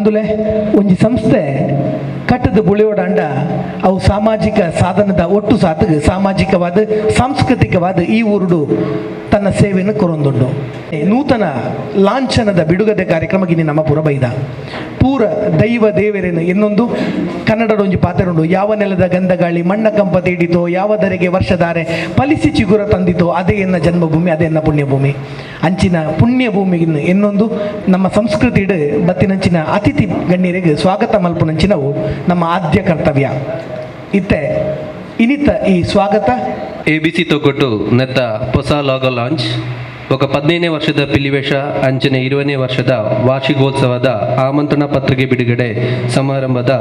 ಅಂದುಲೆ ಒಂಜಿ ಸಂಸ್ಥೆ ಕಟ್ಟದ ಬುಳಿಯೋಡಂಡ ಅವು ಸಾಮಾಜಿಕ ಸಾಧನದ ಒಟ್ಟು ಸಾತಿಗೆ ಸಾಮಾಜಿಕವಾದ ಸಾಂಸ್ಕೃತಿಕವಾದ ಈ ಊರುಡು ತನ್ನ ಸೇವೆಯನ್ನು ಕೊರೊಂದುಂಡು. ನೂತನ ಲಾಂಛನದ ಬಿಡುಗಡೆ ಕಾರ್ಯಕ್ರಮಕ್ಕೆ ಇನ್ನು ನಮ್ಮ ಪೂರ ಬೈದ ಪೂರ ದೈವ ದೇವರೇನು ಇನ್ನೊಂದು ಕನ್ನಡದ ಒಂಜಿ ಪಾತ್ರ ಉಂಡು. ಯಾವ ನೆಲದ ಗಂಧಗಾಳಿ ಮಣ್ಣ ಕಂಪ ತೀಡಿತೋ, ಯಾವ ಧರೆಗೆ ವರ್ಷಧಾರೆ ಫಲಿಸಿ ಚಿಗುರ ತಂದಿತೋ, ಅದೇ ಎನ್ನ ಜನ್ಮಭೂಮಿ, ಅದೇ ಎನ್ನ ಪುಣ್ಯಭೂಮಿ. ಅಂಚಿನ ಪುಣ್ಯಭೂಮಿಗೆ ಇನ್ನೊಂದು ನಮ್ಮ ಸಂಸ್ಕೃತಿ ಬತ್ತಿನಂಚಿನ ಅತಿಥಿ ಗಣ್ಯರಿಗೆ ಸ್ವಾಗತ ಮಲ್ಪುನಂಚಿನವು ನಮ್ಮ ಆದ್ಯ ಕರ್ತವ್ಯ. ಇತ್ತೆ ಇನಿತ ಈ ಸ್ವಾಗತ ABC ತೊಗೊಟ್ಟು ನೆತ್ತ ಹೊಸ ಲಾಗೋ ಲಾಂಚ್ ఒక 15ನೇ ವರ್ಷದ ಪಿಲಿವೇಶ ಅಂಚನೆ 20ನೇ ವರ್ಷದ ವಾರ್ಷಿಕೋತ್ಸವದ ಆಮಂತ್ರಣ ಪತ್ರಿಕೆ ಬಿಡುಗಡೆ ಸಮಾರಂಭದ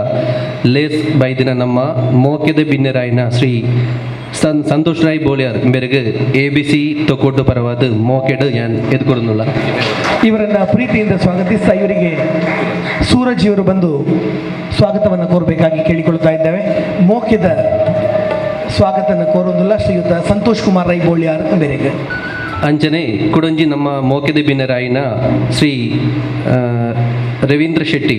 ಲೇಸ್ ಬೈದಿನ ನಮ್ಮ ಮೋಕೆದ ಬಿನ್ನರಾಯಿನ ಶ್ರೀ ಸಂತೋಷ್ ರಾಯ್ ಬೋಳಿಯಾರ್ ಮೇರೆಗೆ ABC ತೊಗೊಟ್ಟು ಪರವಾದ ಮೋಕೆಡ್ ಯಾನ್ ಎದ್ಕೊಡುന്നിಲ್ಲ. ಇವರನ್ನ ಪ್ರೀತಿಯಿಂದ ಸ್ವಾಗತಿಸ್ತಾ ಇವರಿಗೆ ಸೂರಜ್ ಇವರು ಬಂದು ಸ್ವಾಗತವನ್ನು ಕೋರಬೇಕಾಗಿ ಕೇಳಿಕೊಳ್ತಾ ಇದ್ದೇವೆ. ಮೋಕೆದ ಸ್ವಾಗತನ ಕೋರುವುದಿಲ್ಲ ಶ್ರೀಯುತ ಸಂತೋಷ್ ಕುಮಾರ್ ರೈ ಬೋಳಿಯಾರ್ ಮೇರೆಗೆ. ಅಂಚನೆ ಕುಡಂಜಿ ನಮ್ಮ ಮೋಕೆದ ಬಿನ್ನರಾಯಿನ ಶ್ರೀ ರವೀಂದ್ರ ಶೆಟ್ಟಿ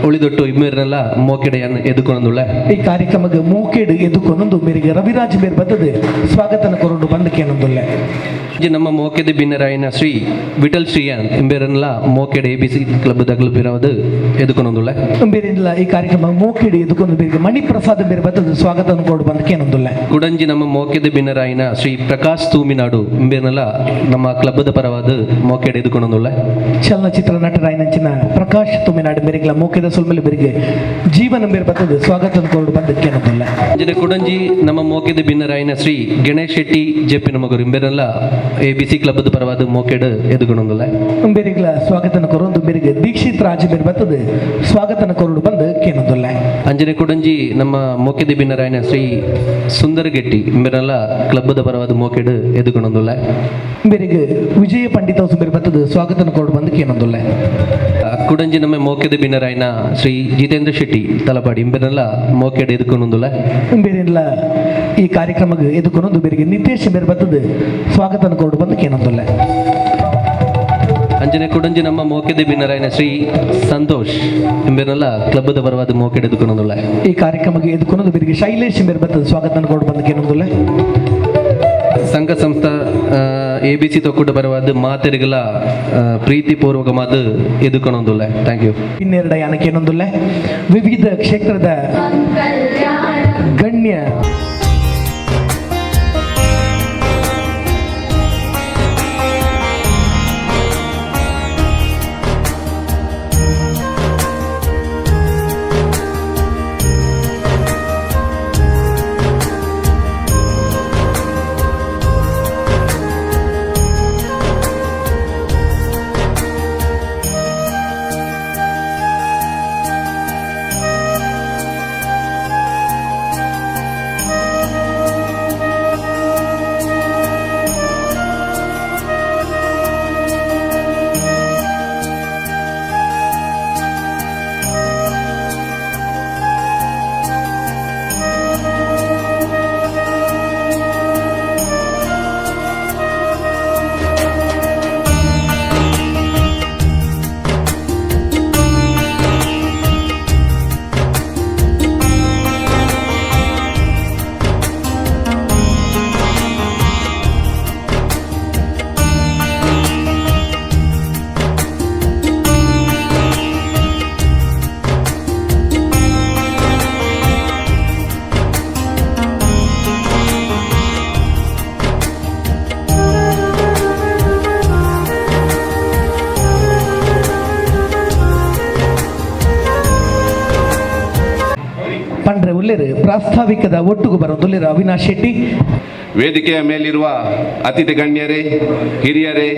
ಉಳಿದೊಟ್ಟು ಇಮ್ಮೇರನೆಲ್ಲ ಮೋಕೆಡೆಯನ್ನು ಎದುಕೊಂಡುಳ್ಳ ಈ ಕಾರ್ಯಕ್ರಮಕ್ಕೆ ಮೋಕೆಡ್ ಎದುಕೊಂದು ಮೇರೆಗೆ ರವಿರಾಜ್ ಮೇರ್ ಬದ್ದದೆ ಸ್ವಾಗತನ ಕೊರಡು ಬಂದಕ್ಕೆ ಅನ್ನೋದಿಲ್ಲ. ನಮ್ಮ ಮೋಕೆದ ಬಿನ್ನರಾಯಿನ ಶ್ರೀ ವಿಠಲ್ ಶ್ರೀಯಾನ್ ಎಂಬೇರನ್ಲ ಮೋಕೆಡ್ ABC ಕ್ಲಬ್ ದಗಲುಪಿರವದು ಎದುಕೊಂಡುಳ್ಳ ಬೇರೆಲ್ಲ ಈ ಕಾರ್ಯಕ್ರಮ ಮೋಕೆಡ್ ಎದುಕೊಂಡು ಬೇರೆ ಮಣಿಪ್ರಸಾದ್ ಬೇರೆ ಬದ್ದದು ಸ್ವಾಗತನ ಕೊರಡು ಬಂದಕ್ಕೆ ಅನ್ನೋದಿಲ್ಲ. ಕುಡಂಜಿ ನಮ್ಮ ಮೋಕೆದ ಬಿನ್ನರಾಯಿನ ಶ್ರೀ ಪ್ರಕಾಶ್ ತೂಮಿನಾಡು ಎಂಬೇರನೆಲ್ಲ ನಮ್ಮ ಕ್ಲಬ್ದ ಪರವಾದ ಮೋಕೆಡ್ ಎದುಕೊಂಡುಳ್ಳ. ಚಲನಚಿತ್ರ ನಟರಾಯಿನಂಚಿನ ಪ್ರಕಾಶ್ ತುಮಿನಾಡು ಬೇರೆಗಳ ಮೋಕೆದ ಸುಲ್ಮಲಿ ಬೇರಿಗೆ ಜೀವನ ಬೇರೆ ಬರ್ತದೆ ಸ್ವಾಗತನ ಕೊರಡು ಬಂದಕ್ಕೆ ಅನ್ನೋದಿಲ್ಲ. ಅಂಜನೆ ಕುಡಂಜಿ ನಮ್ಮ ಮೋಕೆದ ಬಿನ್ನರಾಯಿನ ಶ್ರೀ ಗಣೇಶ್ ಶೆಟ್ಟಿ ಜೆಪಿನ ಮಗರು ಎಂಬೇರನೆಲ್ಲ ABC ಕ್ಲಬ್ದ ಪರವಾದ ಮೋಕೆಡ್ ಎದುಕೊಂಡುಳ್ಳ. ಬೇರೆಗಳ ಸ್ವಾಗತನ ಕೊರೊಂದು ಬೇರೆಗೆ ದೀಕ್ಷಿತ್ ರಾಜ್ ಬೇರೆ ಬರ್ತದೆ ಸ್ವಾಗತನ ಕೊರಡು ಬಂದು ಕೇನೋದಿಲ್ಲ. ಅಂಜನೆ ಕುಡಂಜಿ ನಮ್ಮ ಮೋಕೆದ ಬಿನ್ನರಾಯಿನ ಶ್ರೀ ಸುಂದರಗೆಟ್ಟಿ ಎಂಬೇರನೆಲ್ಲ ಕ್ಲಬ್ದ ಪರವಾದ ಮೋಕೆಡ್ ಎದುಕೊಂಡುಳ್ಳ. ಬೇರೆಗೆ ವಿಜಯ ಪಂಡಿತ ಬೇರೆ ಬರ್ತದೆ ಸ್ವಾಗತನ ಕೊರಡು ಬಂದು ಕೇನೋದಿಲ್ಲ. ಕುಡಂಜಿ ನಮ್ಮ ಮೋಕೆದ ಬಿನ್ನರಾಯಿನ ಶ್ರೀ ಜಿತೇಂದ್ರ ಶೆಟ್ಟಿ ತಲಪಾಡಿ ಎಂಬೆಲ್ಲ ಮೋಕೆಡ್ ಎದುಕೊಂಡುಲ್ಲ. ಬೇರೆಲ್ಲ ಈ ಕಾರ್ಯಕ್ರಮಕ್ಕೆ ಎದುಕೊಂಡು ಬೇರೆಗೆ ನಿತೇಶ್ ಬೇರೆ ಬರ್ತದೆ ಸ್ವಾಗತನ ಕೊರಡು ಬಂದು ಕೇನೋದಿಲ್ಲ. ಅಂಜನೆ ಕುಡಂಜಿ ನಮ್ಮ ಮೋಕೆದ ಬಿನ್ನರಾಯಿನ ಶ್ರೀ ಸಂತೋಷ್ ಎಂಬೆಲ್ಲ ಕ್ಲಬ್ದ ಪರವಾದ ಮೋಕೆಡ್ ಎದುಕೊಂಡುಲ್ಲ. ಈ ಕಾರ್ಯಕ್ರಮಕ್ಕೆ ಎದುಕೊಂಡು ಬೇರೆಗೆ ಶೈಲೇಶ್ ಬೇರೆ ಬರ್ತದೆ ಸ್ವಾಗತನ ಕೊರಡು ಬಂದು ಕೇನೋದಿಲ್ಲ. ಸಂಘ ಸಂಸ್ಥಾ ABC ತೊಕ್ಕೊಟ್ಟು ಪರವಾದ ಮಾತೆರಿಗಲ ಪ್ರೀತಿಪೂರ್ವಕವಾದ ಎದುಕೊಂಡುಲ್ಲ. Thank you. ಇನ್ನೆರಡ ಯಾನಕ್ಕೆ ಏನೊಂದಿಲ್ಲ ವಿವಿಧ ಕ್ಷೇತ್ರದ ಗಣ್ಯ ಪಂಡ್ರೆ ಉಲ್ಲೇರು ಪ್ರಾಸ್ತಾವಿಕದ ಒಟ್ಟುಗು ಬರೋದುಲ್ಲೇರು ಅವಿನಾಶ್ ಶೆಟ್ಟಿ. ವೇದಿಕೆಯ ಮೇಲಿರುವ ಅತಿಥಿ ಗಣ್ಯರೇ, ಹಿರಿಯರೇ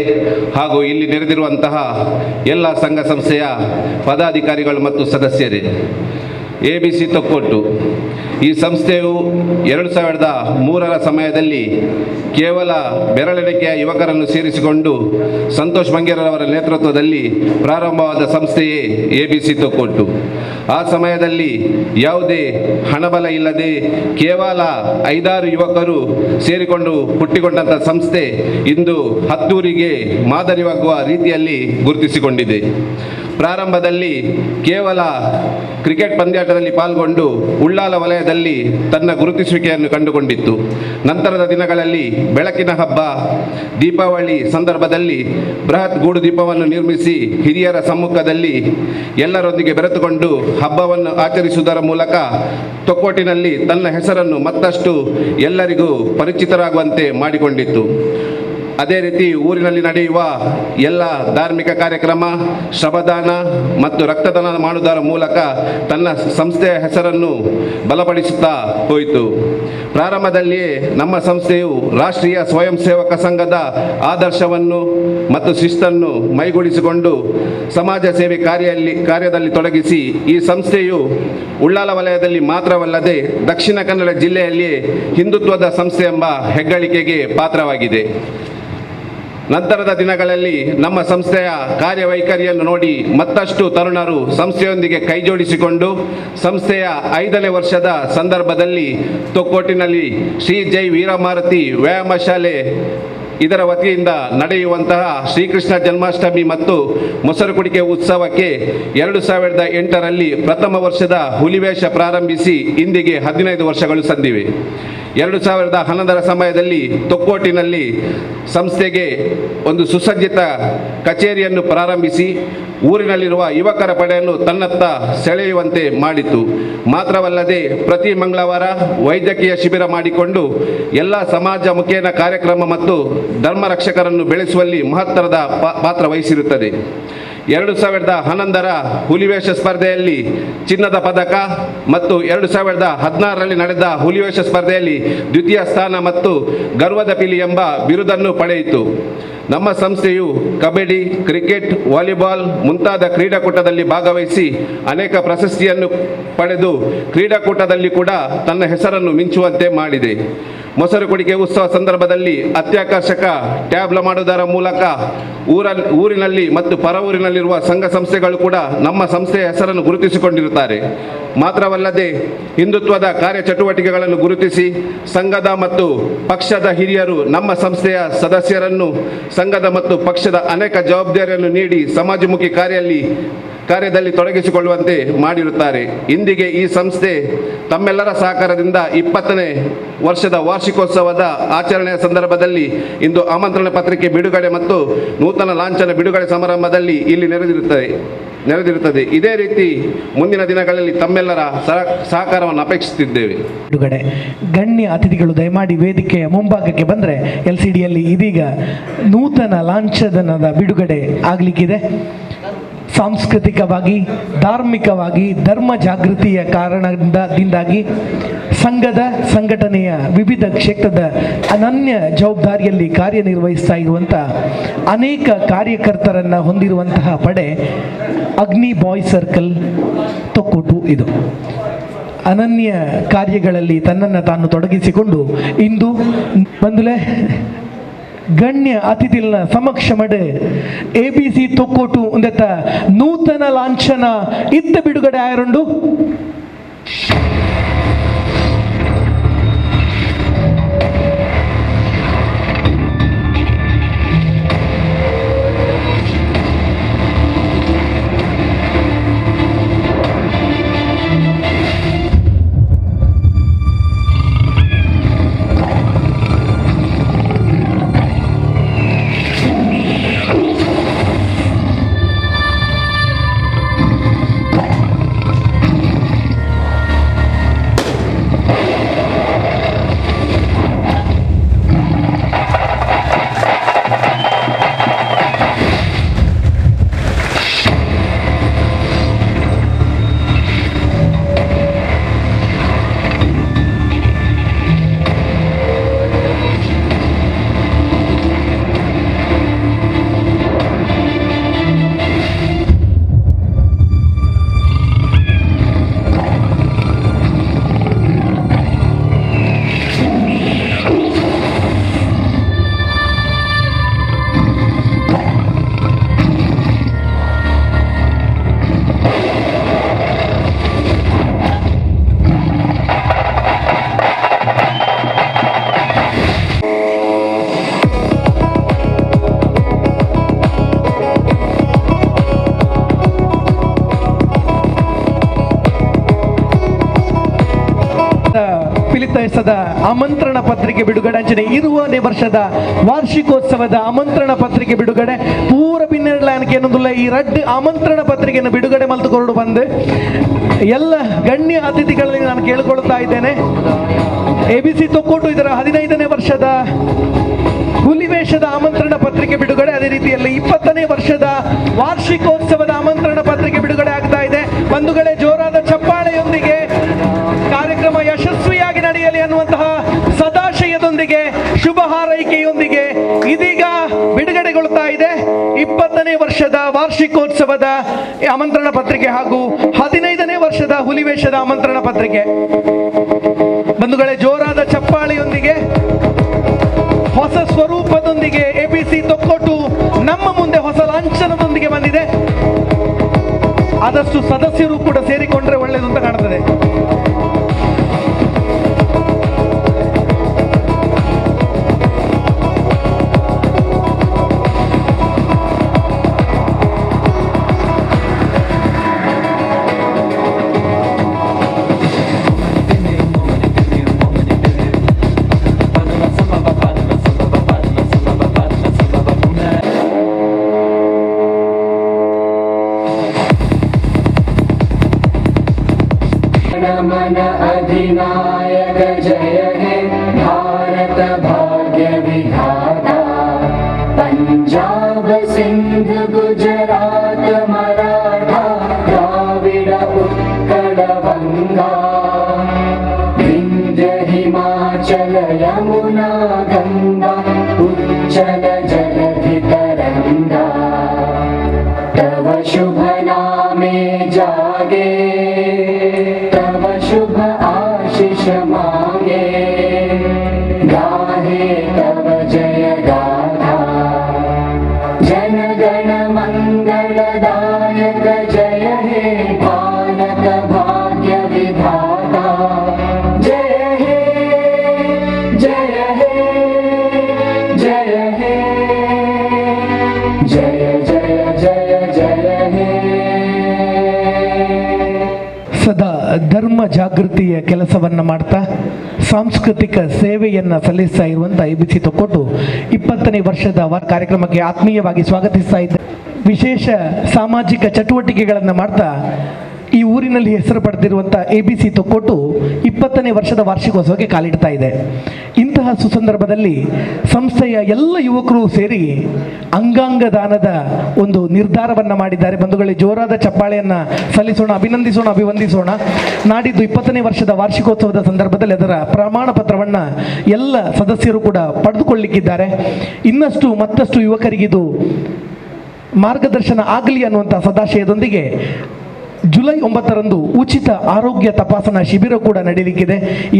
ಹಾಗೂ ಇಲ್ಲಿ ನೆರೆದಿರುವಂತಹ ಎಲ್ಲ ಸಂಘ ಸಂಸ್ಥೆಯ ಪದಾಧಿಕಾರಿಗಳು ಮತ್ತು ಸದಸ್ಯರೇ, ABC ತೊಕ್ಕೊಟ್ಟು ಈ ಸಂಸ್ಥೆಯು 2003ರ ಸಮಯದಲ್ಲಿ ಕೇವಲ ಬೆರಳೆಣಿಕೆಯ ಯುವಕರನ್ನು ಸೇರಿಸಿಕೊಂಡು ಸಂತೋಷ್ ಮಂಗೇರವರ ನೇತೃತ್ವದಲ್ಲಿ ಪ್ರಾರಂಭವಾದ ಸಂಸ್ಥೆಯೇ ABC ತೊಕ್ಕೊಟ್ಟು. ಆ ಸಮಯದಲ್ಲಿ ಯಾವುದೇ ಹಣಬಲ ಇಲ್ಲದೆ ಕೇವಲ 5-6 ಯುವಕರು ಸೇರಿಕೊಂಡು ಹುಟ್ಟಿಕೊಂಡಂಥ ಸಂಸ್ಥೆ ಇಂದು ಹತ್ತೂರಿಗೆ ಮಾದರಿಯಾಗುವ ರೀತಿಯಲ್ಲಿ ಗುರುತಿಸಿಕೊಂಡಿದೆ. ಪ್ರಾರಂಭದಲ್ಲಿ ಕೇವಲ ಕ್ರಿಕೆಟ್ ಪಂದ್ಯಾಟದಲ್ಲಿ ಪಾಲ್ಗೊಂಡು ಉಳ್ಳಾಲ ವಲಯದಲ್ಲಿ ತನ್ನ ಗುರುತಿಸುವಿಕೆಯನ್ನು ಕಂಡುಕೊಂಡಿತ್ತು. ನಂತರದ ದಿನಗಳಲ್ಲಿ ಬೆಳಕಿನ ಹಬ್ಬ ದೀಪಾವಳಿ ಸಂದರ್ಭದಲ್ಲಿ ಬೃಹತ್ ಗೂಡು ದೀಪವನ್ನು ನಿರ್ಮಿಸಿ ಹಿರಿಯರ ಸಮ್ಮುಖದಲ್ಲಿ ಎಲ್ಲರೊಂದಿಗೆ ಬೆರೆತುಕೊಂಡು ಹಬ್ಬವನ್ನು ಆಚರಿಸುವುದರ ಮೂಲಕ ತೊಕ್ಕೋಟಿನಲ್ಲಿ ತನ್ನ ಹೆಸರನ್ನು ಮತ್ತಷ್ಟು ಎಲ್ಲರಿಗೂ ಪರಿಚಿತರಾಗುವಂತೆ ಮಾಡಿಕೊಂಡಿತ್ತು. ಅದೇ ರೀತಿ ಊರಿನಲ್ಲಿ ನಡೆಯುವ ಎಲ್ಲ ಧಾರ್ಮಿಕ ಕಾರ್ಯಕ್ರಮ, ಶ್ರಮದಾನ ಮತ್ತು ರಕ್ತದಾನ ಮಾಡುವುದರ ಮೂಲಕ ತನ್ನ ಸಂಸ್ಥೆಯ ಹೆಸರನ್ನು ಬಲಪಡಿಸುತ್ತಾ ಹೋಯಿತು. ಪ್ರಾರಂಭದಲ್ಲಿಯೇ ನಮ್ಮ ಸಂಸ್ಥೆಯು ರಾಷ್ಟ್ರೀಯ ಸ್ವಯಂ ಸೇವಕ ಸಂಘದ ಆದರ್ಶವನ್ನು ಮತ್ತು ಶಿಸ್ತನ್ನು ಮೈಗೂಡಿಸಿಕೊಂಡು ಸಮಾಜ ಸೇವೆ ಕಾರ್ಯದಲ್ಲಿ ತೊಡಗಿಸಿ ಈ ಸಂಸ್ಥೆಯು ಉಳ್ಳಾಲ ವಲಯದಲ್ಲಿ ಮಾತ್ರವಲ್ಲದೆ ದಕ್ಷಿಣ ಕನ್ನಡ ಜಿಲ್ಲೆಯಲ್ಲಿಯೇ ಹಿಂದುತ್ವದ ಸಂಸ್ಥೆ ಎಂಬ ಹೆಗ್ಗಳಿಕೆಗೆ ಪಾತ್ರವಾಗಿದೆ. ನಂತರದ ದಿನಗಳಲ್ಲಿ ನಮ್ಮ ಸಂಸ್ಥೆಯ ಕಾರ್ಯವೈಖರಿಯನ್ನು ನೋಡಿ ಮತ್ತಷ್ಟು ತರುಣರು ಸಂಸ್ಥೆಯೊಂದಿಗೆ ಕೈಜೋಡಿಸಿಕೊಂಡು ಸಂಸ್ಥೆಯ 5ನೇ ವರ್ಷದ ಸಂದರ್ಭದಲ್ಲಿ ತೊಕ್ಕೋಟಿನಲ್ಲಿ ಶ್ರೀ ಜೈ ವೀರಮಾರುತಿ ವ್ಯಾಯಾಮ ಶಾಲೆ ಇದರ ವತಿಯಿಂದ ನಡೆಯುವಂತಹ ಶ್ರೀಕೃಷ್ಣ ಜನ್ಮಾಷ್ಟಮಿ ಮತ್ತು ಮೊಸರು ಕುಡಿಕೆ ಉತ್ಸವಕ್ಕೆ 2008ರಲ್ಲಿ ಪ್ರಥಮ ವರ್ಷದ ಹುಲಿವೇಷ ಪ್ರಾರಂಭಿಸಿ ಇಂದಿಗೆ 15 ವರ್ಷಗಳು ಸಂದಿವೆ. 2011ರ ಸಮಯದಲ್ಲಿ ತೊಕ್ಕೋಟಿನಲ್ಲಿ ಸಂಸ್ಥೆಗೆ ಒಂದು ಸುಸಜ್ಜಿತ ಕಚೇರಿಯನ್ನು ಪ್ರಾರಂಭಿಸಿ ಊರಿನಲ್ಲಿರುವ ಯುವಕರ ಪಡೆಯನ್ನು ತನ್ನತ್ತ ಸೆಳೆಯುವಂತೆ ಮಾಡಿತು. ಮಾತ್ರವಲ್ಲದೆ ಪ್ರತಿ ಮಂಗಳವಾರ ವೈದ್ಯಕೀಯ ಶಿಬಿರ ಮಾಡಿಕೊಂಡು ಎಲ್ಲ ಸಮಾಜ ಮುಖೇನ ಕಾರ್ಯಕ್ರಮ ಮತ್ತು ಧರ್ಮ ರಕ್ಷಕರನ್ನು ಬೆಳೆಸುವಲ್ಲಿ ಮಹತ್ತರದ ಪಾತ್ರ ವಹಿಸಿರುತ್ತದೆ. 2011ರ ಹುಲಿವೇಷ ಸ್ಪರ್ಧೆಯಲ್ಲಿ ಚಿನ್ನದ ಪದಕ ಮತ್ತು 2016ರಲ್ಲಿ ನಡೆದ ಹುಲಿವೇಷ ಸ್ಪರ್ಧೆಯಲ್ಲಿ ದ್ವಿತೀಯ ಸ್ಥಾನ ಮತ್ತು ಗರ್ವದ ಪಿಲಿ ಎಂಬ ಬಿರುದನ್ನು ಪಡೆಯಿತು. ನಮ್ಮ ಸಂಸ್ಥೆಯು ಕಬಡ್ಡಿ, ಕ್ರಿಕೆಟ್, ವಾಲಿಬಾಲ್ ಮುಂತಾದ ಕ್ರೀಡಾಕೂಟದಲ್ಲಿ ಭಾಗವಹಿಸಿ ಅನೇಕ ಪ್ರಶಸ್ತಿಯನ್ನು ಪಡೆದು ಕ್ರೀಡಾಕೂಟದಲ್ಲಿ ಕೂಡ ತನ್ನ ಹೆಸರನ್ನು ಮಿಂಚುವಂತೆ ಮಾಡಿದೆ. ಮೊಸರು ಕುಡಿಕೆ ಉತ್ಸವ ಸಂದರ್ಭದಲ್ಲಿ ಅತ್ಯಾಕರ್ಷಕ ಟ್ಯಾಬ್ಲ ಮಾಡುವುದರ ಮೂಲಕ ಊರಿನಲ್ಲಿ ಮತ್ತು ಪರ ಊರಿನಲ್ಲಿರುವ ಸಂಘ ಸಂಸ್ಥೆಗಳು ಕೂಡ ನಮ್ಮ ಸಂಸ್ಥೆಯ ಹೆಸರನ್ನು ಗುರುತಿಸಿಕೊಂಡಿರುತ್ತಾರೆ. ಮಾತ್ರವಲ್ಲದೆ ಹಿಂದುತ್ವದ ಕಾರ್ಯಚಟುವಟಿಕೆಗಳನ್ನು ಗುರುತಿಸಿ ಸಂಘದ ಮತ್ತು ಪಕ್ಷದ ಹಿರಿಯರು ನಮ್ಮ ಸಂಸ್ಥೆಯ ಸದಸ್ಯರನ್ನು ಸಂಘದ ಮತ್ತು ಪಕ್ಷದ ಅನೇಕ ಜವಾಬ್ದಾರಿಯನ್ನು ನೀಡಿ ಸಮಾಜಮುಖಿ ಕಾರ್ಯದಲ್ಲಿ ತೊಡಗಿಸಿಕೊಳ್ಳುವಂತೆ ಮಾಡಿರುತ್ತಾರೆ. ಇಂದಿಗೆ ಈ ಸಂಸ್ಥೆ ತಮ್ಮೆಲ್ಲರ ಸಹಕಾರದಿಂದ 20ನೇ ವರ್ಷದ ವಾರ್ಷಿಕೋತ್ಸವದ ಆಚರಣೆಯ ಸಂದರ್ಭದಲ್ಲಿ ಇಂದು ಆಮಂತ್ರಣ ಪತ್ರಿಕೆ ಬಿಡುಗಡೆ ಮತ್ತು ನೂತನ ಲಾಂಛನ ಬಿಡುಗಡೆ ಸಮಾರಂಭದಲ್ಲಿ ಇಲ್ಲಿ ನೆರೆದಿರುತ್ತದೆ. ಇದೇ ರೀತಿ ಮುಂದಿನ ದಿನಗಳಲ್ಲಿ ತಮ್ಮೆಲ್ಲರ ಸಹಕಾರವನ್ನು ಅಪೇಕ್ಷಿಸುತ್ತಿದ್ದೇವೆ. ಬಿಡುಗಡೆ ಗಣ್ಯ ಅತಿಥಿಗಳು ದಯಮಾಡಿ ವೇದಿಕೆಯ ಮುಂಭಾಗಕ್ಕೆ ಬಂದರೆ LCDಯಲ್ಲಿ ಇದೀಗ ನೂತನ ಲಾಂಛನದ ಬಿಡುಗಡೆ ಆಗಲಿಕ್ಕಿದೆ. ಸಾಂಸ್ಕೃತಿಕವಾಗಿ, ಧಾರ್ಮಿಕವಾಗಿ, ಧರ್ಮ ಜಾಗೃತಿಯ ಕಾರಣದಿಂದಾಗಿ ಸಂಘಟನೆಯ ವಿವಿಧ ಕ್ಷೇತ್ರದ ಅನನ್ಯ ಜವಾಬ್ದಾರಿಯಲ್ಲಿ ಕಾರ್ಯನಿರ್ವಹಿಸ್ತಾ ಇರುವಂಥ ಅನೇಕ ಕಾರ್ಯಕರ್ತರನ್ನು ಹೊಂದಿರುವಂತಹ ಪಡೆ ಅಗ್ನಿ ಬಾಯ್ ಸರ್ಕಲ್ ತೊಕ್ಕೋಟು. ಇದು ಅನನ್ಯ ಕಾರ್ಯಗಳಲ್ಲಿ ತನ್ನನ್ನು ತಾನು ತೊಡಗಿಸಿಕೊಂಡು ಇಂದು ಬಂದುಲೆ ಗಣ್ಯ ಅತಿಥಿಗಳ ಸಮಕ್ಷ ಮಡೆ ABC ತೊಕ್ಕೋಟು ಒಂದೆತ್ತ ನೂತನ ಲಾಂಛನ ಇತ್ತ ಬಿಡುಗಡೆ ಆಯರುಂಡು. ಪಿಲಿತಾಯಿಸದ ಆಮಂತ್ರಣ ಪತ್ರಿಕೆ ಬಿಡುಗಡೆ ಅಂಚನೆ 20ನೇ ವರ್ಷದ ವಾರ್ಷಿಕೋತ್ಸವದ ಆಮಂತ್ರಣ ಪತ್ರಿಕೆ ಬಿಡುಗಡೆ ಪೂರ ಪಿನ್ನೆರ್ಲಾನಕ್ಕೆ ಏನೊಂದುಲ್ಲ ಈ ರಡ್ ಆಮಂತ್ರಣ ಪತ್ರಿಕೆಯನ್ನು ಬಿಡುಗಡೆ ಮಲ್ತುಕೊಂಡು ಬಂದು ಎಲ್ಲ ಗಣ್ಯ ಅತಿಥಿಗಳಲ್ಲಿ ನಾನು ಕೇಳಿಕೊಳ್ತಾ ಇದ್ದೇನೆ. ABC ತೊಕ್ಕೋಟು ಇದರ 15ನೇ ವರ್ಷದ ಹುಲಿವೇಷದ ಆಮಂತ್ರಣ ಪತ್ರಿಕೆ ಬಿಡುಗಡೆ, ಅದೇ ರೀತಿಯಲ್ಲಿ 20ನೇ ವರ್ಷದ ವಾರ್ಷಿಕೋತ್ಸವದ ಆಮಂತ್ರಣ ಪತ್ರಿಕೆ ಬಿಡುಗಡೆ ಆಗ್ತಾ ಇದೆ. ಬಂಧುಗಳೇ, ಜೋರಾದ ಚಪ್ಪಾಳೆಯೊಂದಿಗೆ ಕಾರ್ಯಕ್ರಮ ಯಶಸ್ವಿಯಾಗಿ ನಡೆಯಲಿ ಅನ್ನುವಂತಹ ಸದಾಶಯದೊಂದಿಗೆ ಶುಭ ಹಾರೈಕೆಯೊಂದಿಗೆ ಇದೀಗ ಬಿಡುಗಡೆಗೊಳ್ತಾ ಇದೆ 20ನೇ ವರ್ಷದ ವಾರ್ಷಿಕೋತ್ಸವದ ಆಮಂತ್ರಣ ಪತ್ರಿಕೆ ಹಾಗೂ 15ನೇ ವರ್ಷದ ಹುಲಿವೇಷದ ಆಮಂತ್ರಣ ಪತ್ರಿಕೆ. ಬಂಧುಗಳೇ, ಜೋರಾದ ಚಪ್ಪಾಳೆಯೊಂದಿಗೆ ಹೊಸ ಸ್ವರೂಪದೊಂದಿಗೆ ABC ತೊಕ್ಕೋಟು ನಮ್ಮ ಮುಂದೆ ಹೊಸ ಲಾಂಛನದೊಂದಿಗೆ ಬಂದಿದೆ. ಆದಷ್ಟು ಸದಸ್ಯರು ಕೂಡ ಸೇರಿಕೊಂಡ್ರೆ ಒಳ್ಳೆಯದು ಅಂತ ಕಾಣ್ತದೆ. मन अधिनायक जय हे भारत भाग्य विधाता, पंजाब सिंध गुजरात मराठा द्राविड उत्कल बंगा, विंध्य हिमाचल यमुना गंगा उज्जल जलधि तरंगा, तव शुभ नामे जागे शुभ आशीष मांगे, गाहे तव जय गाथा, जन गण मंगलदायक जय हे भारत भाग्य विधाता, जय हे जय हे जय हे जय जय जय जय हे. ಸದಾ ಧರ್ಮ ಜಾಗೃತಿಯ ಕೆಲಸವನ್ನು ಮಾಡ್ತಾ ಸಾಂಸ್ಕೃತಿಕ ಸೇವೆಯನ್ನು ಸಲ್ಲಿಸ್ತಾ ಇರುವಂಥ ABC ತೊಕ್ಕೋಟು 20ನೇ ವರ್ಷದ ಕಾರ್ಯಕ್ರಮಕ್ಕೆ ಆತ್ಮೀಯವಾಗಿ ಸ್ವಾಗತಿಸ್ತಾ ಇದ್ದ. ವಿಶೇಷ ಸಾಮಾಜಿಕ ಚಟುವಟಿಕೆಗಳನ್ನು ಮಾಡ್ತಾ ಈ ಊರಿನಲ್ಲಿ ಹೆಸರು ಪಡೆದಿರುವಂಥ ABC ತೊಕ್ಕೋಟು 20ನೇ ವರ್ಷದ ವಾರ್ಷಿಕೋತ್ಸವಕ್ಕೆ ಕಾಲಿಡ್ತಾ ಇದೆ. ಇಂತಹ ಸುಸಂದರ್ಭದಲ್ಲಿ ಸಂಸ್ಥೆಯ ಎಲ್ಲ ಯುವಕರು ಸೇರಿ ಅಂಗಾಂಗ ದಾನದ ಒಂದು ನಿರ್ಧಾರವನ್ನು ಮಾಡಿದ್ದಾರೆ. ಬಂಧುಗಳೇ, ಜೋರಾದ ಚಪ್ಪಾಳೆಯನ್ನು ಸಲ್ಲಿಸೋಣ, ಅಭಿವಂದಿಸೋಣ. ನಾಡಿದ್ದು 20ನೇ ವರ್ಷದ ವಾರ್ಷಿಕೋತ್ಸವದ ಸಂದರ್ಭದಲ್ಲಿ ಅದರ ಪ್ರಮಾಣ ಪತ್ರವನ್ನು ಎಲ್ಲ ಸದಸ್ಯರು ಕೂಡ ಪಡೆದುಕೊಳ್ಳಲಿಕ್ಕಿದ್ದಾರೆ. ಮತ್ತಷ್ಟು ಯುವಕರಿಗಿದು ಮಾರ್ಗದರ್ಶನ ಆಗಲಿ ಅನ್ನುವಂಥ ಸದಾಶಯದೊಂದಿಗೆ ಜುಲೈ 9ರಂದು ಉಚಿತ ಆರೋಗ್ಯ ತಪಾಸಣಾ ಶಿಬಿರ ಕೂಡ ನಡೆಯಲಿಕ್ಕಿದೆ. ಈ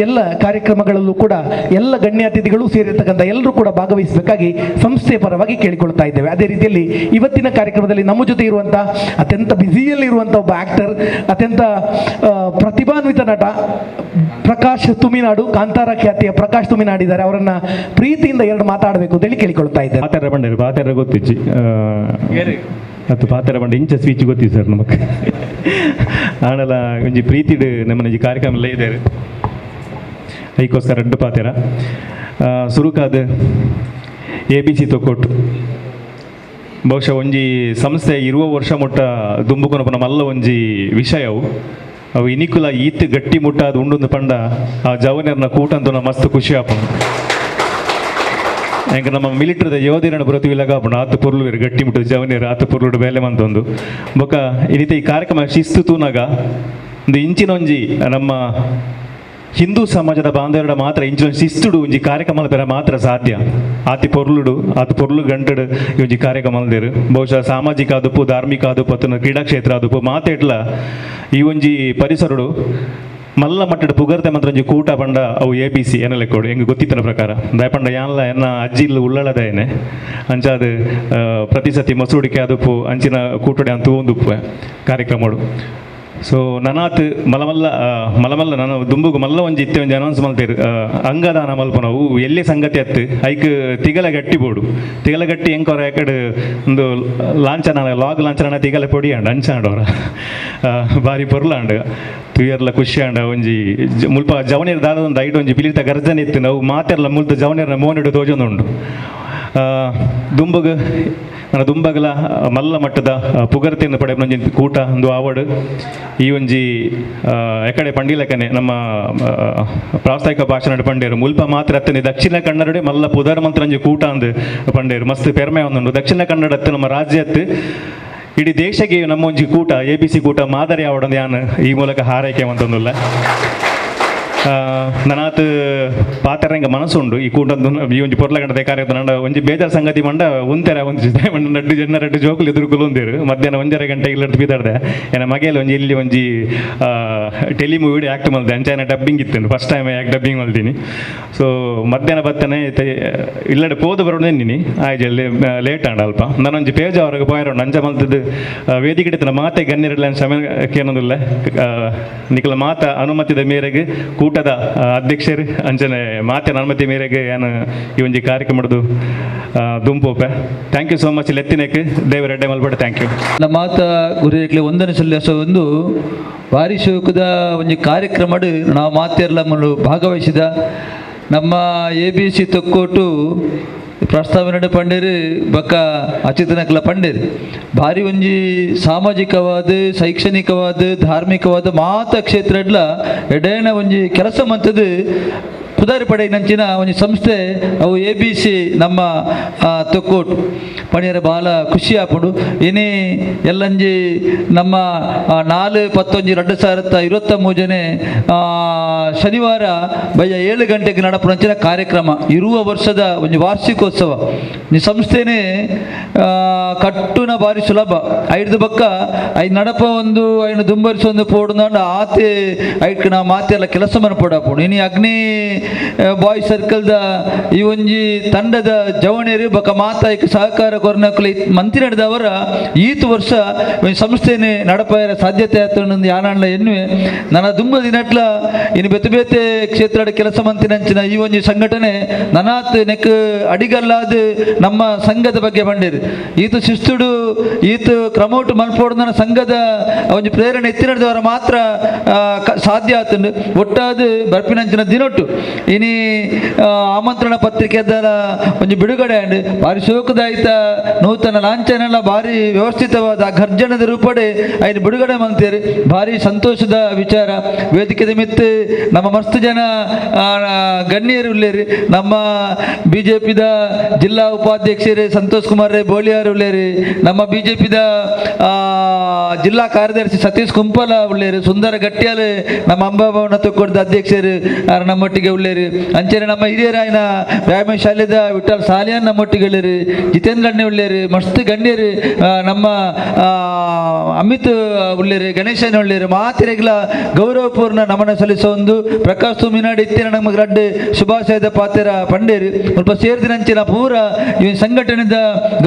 ಎಲ್ಲ ಕಾರ್ಯಕ್ರಮಗಳಲ್ಲೂ ಕೂಡ ಎಲ್ಲ ಗಣ್ಯಾತಿಥಿಗಳು ಸೇರಿರ್ತಕ್ಕಂಥ ಎಲ್ಲರೂ ಕೂಡ ಭಾಗವಹಿಸಬೇಕಾಗಿ ಸಂಸ್ಥೆಯ ಪರವಾಗಿ ಕೇಳಿಕೊಳ್ತಾ ಇದ್ದೇವೆ. ಅದೇ ರೀತಿಯಲ್ಲಿ ಇವತ್ತಿನ ಕಾರ್ಯಕ್ರಮದಲ್ಲಿ ನಮ್ಮ ಜೊತೆ ಇರುವಂಥ ಅತ್ಯಂತ ಬ್ಯುಸಿಯಲ್ಲಿರುವಂಥ ಒಬ್ಬ ಆ್ಯಕ್ಟರ್, ಅತ್ಯಂತ ಪ್ರತಿಭಾನ್ವಿತ ನಟ ಪ್ರಕಾಶ್ ತುಮಿನಾಡು, ಕಾಂತಾರ ಖ್ಯಾತಿಯ ಪ್ರಕಾಶ್ ತುಮಿನಾಡು ಇದ್ದಾರೆ. ಅವರನ್ನು ಪ್ರೀತಿಯಿಂದ ಎರಡು ಮಾತಾಡಬೇಕು ಅಂತೇಳಿ ಕೇಳಿಕೊಳ್ತಾ ಇದ್ದೇವೆ. ಪಾತೆರ ಗೊತ್ತಿಚ್ಚಿ ಮತ್ತು ಪಾತೆರ ಬಂಡ ಇಂಚ ಸ್ಪೀಚ್ ಗೊತ್ತಿತ್ತು ಸರ್ ನಮಗೆ ಆಣಲ ಒಂಜಿ ಪ್ರೀತಿಡ್ ನಮ್ಮನ ಈ ಕಾರ್ಯಕ್ರಮ ಇದ್ದಾರೆ ಅದಕ್ಕೋಸ್ಕರ ಅಡ್ಡು ಪಾತೆರ ಸುರುಕಾದ ABC ತೊಕ್ಕೋಟು ಬಹುಶಃ ಒಂಜಿ ಸಂಸ್ಥೆ ಇರುವ ವರ್ಷ ಮುಟ್ಟ ದುಂಬುಕೊನ ಮಲ್ಲ ಒಂಜಿ ವಿಷಯವು ಅವು ಇನಿಕುಲ ಈತ್ ಗಟ್ಟಿ ಮುಟ್ಟಾದ ಉಂಡೊಂದು ಪಂಡ ಆ ಜವನರ್ನ ಕೂಟಂತೂ ಮಸ್ತ್ ಖುಷಿ ಆಪನು. ಹೆಂಗೆ ನಮ್ಮ ಮಿಲಿಟ್ರಿದ ಯೋಧರನ್ನು ಬರುತ್ತಿವಿಲ್ಲಗಾಪುಣ ಆತು ಪೊರ್ಲು ಗಟ್ಟಿ ಮುಟ್ಟದ ಜವನಿಯರು ಆತು ಪೊರ್ಲು ಬೇಲೆ ಮಂತೊಂದು ಬೊಕ ಇನ್ನಿತ ಈ ಕಾರ್ಯಕ್ರಮ ಶಿಸ್ತು ತೂನಾಗ ಒಂದು ಇಂಚಿನೊಂಜಿ ನಮ್ಮ ಹಿಂದೂ ಸಮಾಜದ ಬಾಂಧವರ ಮಾತ್ರ ಇಂಚಿನ ಶಿಸ್ತುಡು ಒಂಜಿ ಕಾರ್ಯಕ್ರಮ ಬೇರೆ ಮಾತ್ರ ಸಾಧ್ಯ. ಆತಿ ಪೊರ್ಲುಡು ಆತು ಪೊರ್ಲು ಗಂಟಡು ಈ ಒಂಜಿ ಕಾರ್ಯಕ್ರಮ ಬಹುಶಃ ಸಾಮಾಜಿಕ ಆದುಪ್ಪು ಧಾರ್ಮಿಕ ಆದುಪ್ಪು ಅಥವಾ ಕ್ರೀಡಾ ಕ್ಷೇತ್ರ ಆದುಪ್ಪು ಮಾತೇಟ್ಲ ಈ ಒಂಜಿ ಪರಿಸರಡು ಮಲ್ಲ ಮಟ್ಟದ ಪುಗರ್ತೆ ಮಾತ್ರ ಒಂಜಿ ಕೂಟ ಪಂಡ ಅವು ABC ಏನಲೆಕ್ಕೋಡು ಹೆಂಗೆ ಗೊತ್ತಿತ್ತನ ಪ್ರಕಾರ ದಯಪಂಡ ಯಾನ್ಲ ಎನ್ನ ಅಜ್ಜಿಲ್ ಉಳ್ಳಳದೇನೆ ಅಂಚಾದ ಪ್ರತಿ ಸತಿ ಮಸೂಡಿಕೆ ಆದುಪ್ಪು ಅಂಚಿನ ಕೂಟಡೆ ಅಂತ ಒಂದುಪ್ಪು ಕಾರ್ಯಕ್ರಮಗಳು ಸೊ ನನಾತ್ ಮಲಮಲ್ಲ ನಾನು ದುಂಬುಗು ಮಲ್ಲ ಒಂಜಿ ಇತ್ತೆ ಒಂಜಿ ಅನೌನ್ಸ್ ಮಲ್ತೇರು ಅಂಗದಾನ ಮಲ್ಪ ನಾವು ಎಲ್ಲಿ ಸಂಗತಿ ಅತ್ತು ಐಕ್ ತಿಗಲ ಗಟ್ಟಿ ಬೋಡು ತಿಗಲ ಗಟ್ಟಿ ಹೆಂಗೆ ಯಾಕಡೆ ಒಂದು ಲಾಂಛನ ಲಾಗ್ ಲಾಂಛನ ತಿಗಲ ಪೊಡಿ ಅಂಡ ಅಂಚಾಂಡವ್ರ ಭಾರಿ ಪೊರ್ಲಾಂಡ ತುಯರ್ಲ ಖುಷಿ ಅಂಡ ಒಂಜಿ ಮುಲ್ಪ ಜವನೇರ್ ದಾದ ಒಂದು ಐಟ್ ಒಂಜಿ ಪಿಲಿತ ಗರ್ಜನೆ ಇತ್ತು ನಾವು ಮಾತೆರ್ಲ ಮುಲ್ತ ಜವನೇರ್ನ ಮೋನಿಡು ತೋಜೊಂದುಂಡು ದುಂಬಗ ನನ್ನ ದುಂಬಗಲ ಮಲ್ಲ ಮಟ್ಟದ ಪುಗರ್ತೆಯನ್ನು ಪಡೆ ಒಂಜಿ ಕೂಟ ಒಂದು ಆವಡ್ ಈ ಒಂಜಿ ಎಕಡೆ ಪಂಡಿಲಕನೆ ನಮ್ಮ ಪ್ರಾಸ್ತಾವಿಕ ಭಾಷಣ ಪಂಡೇರು ಮುಲ್ಪ ಮಾತ್ರ ಅತ್ತನೆ ದಕ್ಷಿಣ ಕನ್ನಡ ಮಲ್ಲ ಪುದರ್ ಮಂತ್ರ ಒಂಜಿ ಕೂಟ ಅಂದು ಪಂಡೇರು ಮಸ್ತ್ ಪೆರ್ಮೆ ಒಂದುಂಡು ದಕ್ಷಿಣ ಕನ್ನಡ ಅತ್ತು ನಮ್ಮ ರಾಜ್ಯ ಅತ್ತು ಇಡೀ ದೇಶಕ್ಕೆ ನಮ್ಮ ಒಂಜಿ ಕೂಟ ABC ಕೂಟ ಮಾದರಿ ಆವಡೊಂದು ಯಾನು ಈ ಮೂಲಕ ಹಾರೈಕೆ ಅಂತಂದಿಲ್ಲ ನನಾತ್ ಪಾತೆರಂಗ ಮನಸ್ಸುಂಡು ಈ ಕೂಟ ಈ ಒಂಜಿ ಪೊರ್ಲಗಂಡದ ಕಾರ್ಯಕ್ರಮ ನಂಡ ಒಂಜಿ ಬೇಜಾರು ಸಂಗತಿ ಮಂಡ ಒಂತೆರ ಒಂಜಿ ನಡ್ಡು ಜನ ರೆಡ್ಡು ಜೋಕುಲು ಎದುರುಕುಲು ಒಂದಿರು ಮಧ್ಯಾಹ್ನ 1:30 ಗಂಟೆಗೆ ಇಲ್ಲಡ್ದು ಬಿದ್ದಾಡ್ದೆ ಏನ ಮಗೆಯಲ್ಲಿ ಒಂಜಿ ಇಲ್ಲಿ ಒಂಜಿ ಟೆಲಿಮೂವಿ ಆ್ಯಕ್ಟ್ ಮಲ್ದೆ ಅಂಚಾಯನ ಡಬ್ಬಿಂಗ್ ಇತ್ತು ಫಸ್ಟ್ ಟೈಮ್ ಯಾಕೆ ಡಬ್ಬಿಂಗ್ ಮಲ್ತೀನಿ ಸೊ ಮಧ್ಯಾಹ್ನ ಬತ್ತನೆ ಇಲ್ಲಡೆ ಪೋದು ಬರೋದೇನಿನಿ ಆಯ್ಜಲ್ಲಿ ಲೇಟ್ ಆಂಡ ಅಲ್ಪ ನಾನೊಂಜಿ ಪೇಜ್ ಅವ್ರಿಗೆ ಪೋಯರೋಣ ಅಂಚ ಮಲ್ತದ್ದು ವೇದಿಕೆ ಇಡ್ತಾನೆ ಮಾತೆ ಗಣ್ಯರಿಲ್ಲ ಸಮಯಕ್ಕೆ ಅನ್ನೋದಿಲ್ಲ ನಿಖಲ ಮಾತ ಅನುಮತಿದ ಮೇರೆಗೆ ಕೂಟದ ಅಧ್ಯಕ್ಷರು ಅಂಚನೆ ಮಾತಿನ ಅನುಮತಿ ಮೇರೆಗೆ ಏನು ಈ ಒಂಜಿ ಕಾರ್ಯಕ್ರಮದ್ದು ದುಂಪೋಪೆ ಥ್ಯಾಂಕ್ ಯು ಸೋ ಮಚ್ ಲೆತ್ತಿನಕ್ಕೆ ದೇವರೆಡ್ಡೆ ಮಲ್ಪಡೆ ಥ್ಯಾಂಕ್ ಯು ನಮ್ಮ ಮಾತ ಗುರಿಯಕ್ಲೆ ಒಂದನೇ ಸಲ್ಲಾಸ ಒಂದು ಭಾರಿ ಶೋಕದ ಒಂಜಿ ಕಾರ್ಯಕ್ರಮಡ್ ನಾವು ಮಾತೆರ್ಲ ಭಾಗವಹಿಸಿದ ನಮ್ಮ ABC ತೊಕ್ಕೋಟು ಪ್ರಸ್ತಾವನೆ ಪಂಡೇರು ಬಕ್ಕ ಅಚಿತನಕಲ ಪಂಡೇರು ಭಾರಿ ಒಂಜಿ ಸಾಮಾಜಿಕವಾದ ಶೈಕ್ಷಣಿಕವಾದ ಧಾರ್ಮಿಕವಾದ ಮಾತ ಕ್ಷೇತ್ರಡ್ಲ ಎಡೇನ ಒಂಜಿ ಕೆಲಸ ಮಂತದ್ದು ಕುದಾರಿ ಪಡೆ ನಂಚಿನ ಒಂಜಿ ಸಂಸ್ಥೆ ಅವು ABC ನಮ್ಮ ತೊಕ್ಕೋಟು ಪಣಿಯರ ಭಾಳ ಖುಷಿ ಆಪುಂಡು ಇನಿ ಎಲ್ಲಂಜಿ ನಮ್ಮ 4/11/2023 ಶನಿವಾರ ಬಯ್ಯ 7 ಗಂಟೆಗೆ ನಡಪುನಂಚಿನ ಕಾರ್ಯಕ್ರಮ ಇರುವ ವರ್ಷದ ಒಂಜಿ ವಾರ್ಷಿಕೋತ್ಸವ ಈ ಸಂಸ್ಥೆನೇ ಕಟ್ಟುನ ಭಾರಿ ಸುಲಭ ಐದು ಬಕ್ಕ ಐದು ನಡಪ ಒಂದು ಐದು ದುಂಬರಿಸಿ ಒಂದು ಪೋಡುಂದ ಆತೆ ಐಟ್ ನಾ ಮಾತೆಲ್ಲ ಕೆಲಸ ಮನ ಪೋಡಾಪುಂಡು ಇನಿ ಅಗ್ನಿ ಬಾಯ್ಸ್ ಸರ್ಕಲ್ದ ಈ ಒಂಜಿ ತಂಡದ ಜವಣೇರು ಬಕ ಮಾತಾಯ್ಕ ಸಹಕಾರ ಕೊರ್ನಕುಲ ಮಂತ್ರಿ ನಡೆದವರ ಈತು ವರ್ಷ ಸಂಸ್ಥೆನೆ ನಡಪಾಯರ ಸಾಧ್ಯತೆ ಆತೊಂದು ಯಾನಲ್ಲ ಎನ್ನುವೆ ನನ್ನ ದುಂಬ ದಿನಟ್ಲ ಇನ್ನು ಬೇತೆ ಬೇತೆ ಕ್ಷೇತ್ರ ಕೆಲಸ ಮಂತಿನಂಚಿನ ಈ ಒಂಜಿ ಸಂಘಟನೆ ನನಾತ್ ನೆಕ್ ಅಡಿಗಲ್ಲಾದ ನಮ್ಮ ಸಂಘದ ಬಗ್ಗೆ ಬಂಡೇರು ಈತು ಶಿಸ್ತುಡು ಈತು ಕ್ರಮೋಟು ಮಲ್ಪೋಡು ಸಂಘದ ಒಂಜಿ ಪ್ರೇರಣೆ ಎತ್ತಿ ನಡೆದವರ ಮಾತ್ರ ಸಾಧ್ಯ ಆತುಂಡು ಒಟ್ಟಾದ ಬರ್ಪಿನಂಚಿನ ದಿನೊಟ್ಟು ಇನಿ ಆಮಂತ್ರಣ ಪತ್ರಿಕೆದ ಒಂಜಿ ಬಿಡುಗಡೆ ಅಂಡ್ ಭಾರಿ ಶೋಕದಾಯಿತ ನೂತನ ಲಾಂಛನೆಲ್ಲ ಭಾರಿ ವ್ಯವಸ್ಥಿತವಾದ ಗರ್ಜನದ ರೂಪಡೆ ಐದು ಬಿಡುಗಡೆ ಮಂತೇರಿ ಭಾರಿ ಸಂತೋಷದ ವಿಚಾರ ವೇದಿಕೆದ ಮಿತ್ತು ನಮ್ಮ ಮಸ್ತ್ ಜನ ಗಣ್ಯರು ಉಳ್ಳೇರಿ ನಮ್ಮ BJPದ ಜಿಲ್ಲಾ ಉಪಾಧ್ಯಕ್ಷರು ಸಂತೋಷ್ ಕುಮಾರ್ ರೈ ಬೋಳಿಯಾರ್ ಉಳ್ಳೇರಿ ನಮ್ಮ BJPದ ಜಿಲ್ಲಾ ಕಾರ್ಯದರ್ಶಿ ಸತೀಶ್ ಕುಂಪಲ ಉಳ್ಳೇರಿ ಸುಂದರ ಗಟ್ಟಿಯಾಲು ನಮ್ಮ ಅಂಬಾಭವನ ತೊಕ್ಕೊಡ್ದ ಅಧ್ಯಕ್ಷರು ನಮ್ಮೊಟ್ಟಿಗೆ ಉಳ್ಳೇರಿ ಅಂಚನೆ ನಮ್ಮ ಹಿರಿಯರಾಯನ ವ್ಯಾಯಾಮ ಶಾಲೆದ ವಿಠಲ್ ಸಾಲಿಯಾನ್ ನಮ್ಮೊಟ್ಟಿಗೆ ಉಳ್ಳೇರಿ ಜಿತೇಂದ್ರ ಅಣ್ಣೆ ಉಳ್ಳೇರಿ ಮಸ್ತ್ ಗಣ್ಯರು ನಮ್ಮ ಅಮಿತ್ ಉಳ್ಳೇರಿ ಗಣೇಶನ ಉಳ್ಳೇರಿ ಮಾತಿರೆಗ್ಲ ಗೌರವಪೂರ್ಣ ನಮನ ಸಲ್ಲಿಸೋ ಒಂದು ಪ್ರಕಾಶ್ ತುಮಿನಾಡಿ ಇತ್ತಿನ ನಮಗೆ ರಡ್ಡು ಶುಭಾಶಯದ ಪಾತ್ರ ಪಂಡೇರಿ ಸ್ವಲ್ಪ ಸೇರಿದಿನಂಚಿನ ಪೂರ ಈ ಸಂಘಟನೆದ